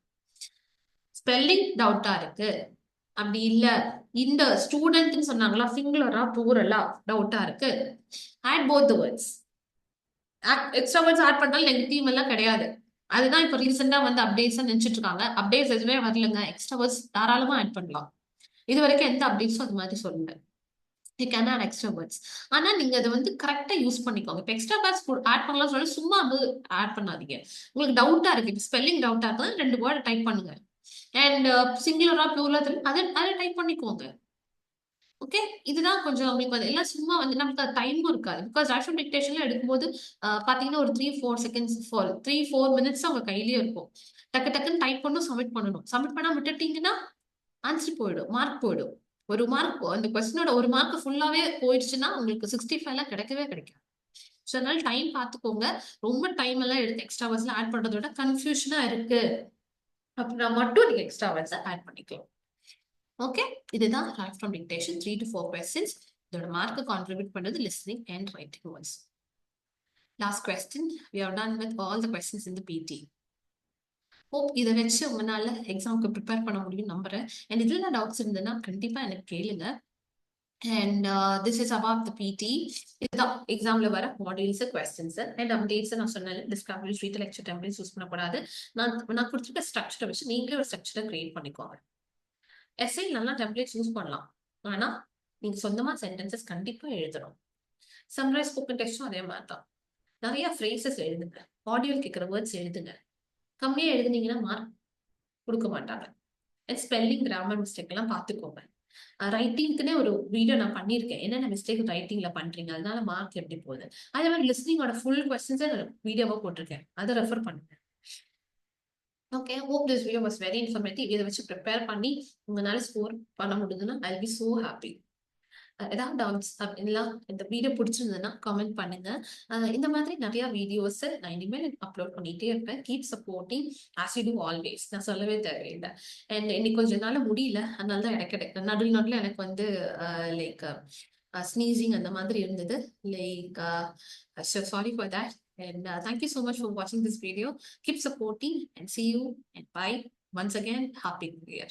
ஸ்பெல்லிங் டவுட்டா இருக்கு, அப்படி இல்ல இந்த ஸ்டூடெண்ட்னு சொன்னாங்களா சிங்குலரா ப்ளூரலா டவுட்டா இருக்கு, add both the words. Extra words add பண்ணாலும் நெகட்டிவ் எல்லாம் கிடையாது. அதுதான் இப்போ ரீசெண்டா வந்து அப்டேட்ஸ் நினைச்சிட்டு இருக்காங்க. அப்டேட்ஸ் எதுவுமே வரலங்க, எக்ஸ்ட்ரா வேர்ட்ஸ் தாராளமா ஆட் பண்ணலாம். இது வரைக்கும் எந்த அப்டேட்ஸும் அது மாதிரி சொல்லுங்க. You can add extra words. ஆனா நீங்க அதை வந்து கரெக்டா யூஸ் பண்ணிக்கோங்க. இப்போ எக்ஸ்ட்ரா வேர்ட்ஸ் ஆட் பண்ணலாம் சொல்லி சும்மா வந்து ஆட் பண்ணாதீங்க. உங்களுக்கு டவுட்டா இருக்கு, இப்போ ஸ்பெல்லிங் டவுட்டா இருக்கு, 2 வேர்டு டைப் பண்ணுங்க. அண்ட் சிங்குலரா ப்ளூரல் அதை டைப் பண்ணிக்கோங்க. ஓகே, இதுதான் கொஞ்சம் உங்களுக்கு வந்து எல்லாம் சும்மா வந்து நமக்கு டைமும் இருக்காது. பிகாஸ் ஆக்சுவல் டிக்டேஷன்ல எடுக்கும்போது பாத்தீங்கன்னா ஒரு 3-4 செகண்ட்ஸ் 3-4 மினிட்ஸ் உங்க கையிலேயே இருக்கும். டக்கு டக்குன்னு டைப் பண்ணணும், சப்மிட் பண்ணணும். சப்மிட் பண்ணா விட்டுட்டீங்கன்னா ஆன்சர் போயிடும், மார்க் போயிடும். ஒரு மார்க் அந்த கொஸ்டினோட ஒரு மார்க் ஃபுல்லாவே போயிடுச்சுன்னா உங்களுக்கு 65 கிடைக்கவே கிடைக்கும். ஸோ அதனால டைம் பார்த்துக்கோங்க. ரொம்ப டைம் எல்லாம் எடுத்து எக்ஸ்ட்ரா வேர்ட்ஸ்ல ஆட் பண்றதை விட கன்ஃபியூஷனா இருக்கு அப்படின்னா மட்டும் நீங்க எக்ஸ்ட்ரா வேர்ட்ஸ் ஆட் பண்ணிக்கலாம். ஓகே, இதுதான் right from dictation 3 to 4 questions. இதோட மார்க் கான்ட்ரிபியூட் பண்ணது listening and writing words. Last question. We are done with all the questions in the PT. Hope இதை வச்சு உங்களால எக்ஸாமுக்கு ப்ரிப்பேர் பண்ண முடியும் நம்புறேன். அண்ட் இதுல டவுட்ஸ் இருந்ததுன்னா கண்டிப்பா எனக்கு கேளுங்க. And this is about the பிடி. இதுதான் எக்ஸாம்ல வர மாடியூல்ஸ், கொஸ்டின்ஸ் அண்ட் அப்டேட்ஸ். நான் சொன்னேன் Discovery sheet, lecture templates use பண்ணக்கூடாது. நான் கொடுத்துருக்க ஸ்ட்ரக்சரை வச்சு நீங்களே ஒரு ஸ்ட்ரக்சரை கிரியேட் பண்ணிக்கோங்க. எஸ்ஐ நல்லா டெம்ப்ளேட்ஸ் யூஸ் பண்ணலாம், ஆனா நீங்க சொந்தமா சென்டென்சஸ் கண்டிப்பா எழுதணும். சம்ரைஸ் ஸ்போக்கன் டெஸ்டும் அதே மாதிரி தான். நிறைய ஃப்ரேசஸ் எழுதுங்க, ஆடியோ கேட்குற வேர்ட்ஸ் எழுதுங்க. கம்மியா எழுதுனீங்கன்னா மார்க் கொடுக்க மாட்டாங்க. ஸ்பெல்லிங் கிராமர் மிஸ்டேக் எல்லாம் பார்த்துக்கோங்க. ரைட்டிங்க்குன்னே ஒரு வீடியோ நான் பண்ணியிருக்கேன், என்னென்ன மிஸ்டேக் ரைட்டிங்ல பண்றீங்க, அதனால மார்க் எப்படி போகுது. அதே மாதிரி லிஸ்னிங்கோட ஃபுல் கொஸ்டின்ஸை வீடியோவா போட்டிருக்கேன், அதை ரெஃபர் பண்ணுங்க. Okay, hope this video was very informative. இதை வச்சு ப்ரிப்பேர் பண்ணி உங்களால ஸ்கோர் பண்ண முடியுதுன்னா ஐ பி சோ ஹாப்பி. ஏதாவது டவுட்ஸ் அப்படின்லாம் இந்த வீடியோ பிடிச்சிருந்ததுன்னா கமெண்ட் பண்ணுங்க. இந்த மாதிரி நிறைய வீடியோஸ் நான் இனிமேல் அப்லோட் பண்ணிட்டே இருப்பேன். Keep supporting as you do always. நான் சொல்லவே தேவையில்லை. அண்ட் இன்னைக்கு கொஞ்ச நாள் முடியல, அதனால தான் எனக்கு நடுவில் எனக்கு வந்து லைக் ஸ்னீசிங் அந்த மாதிரி இருந்தது. Like sorry for that. And thank you so much for watching this video. Keep supporting and see you and bye. Once again, Happy New Year.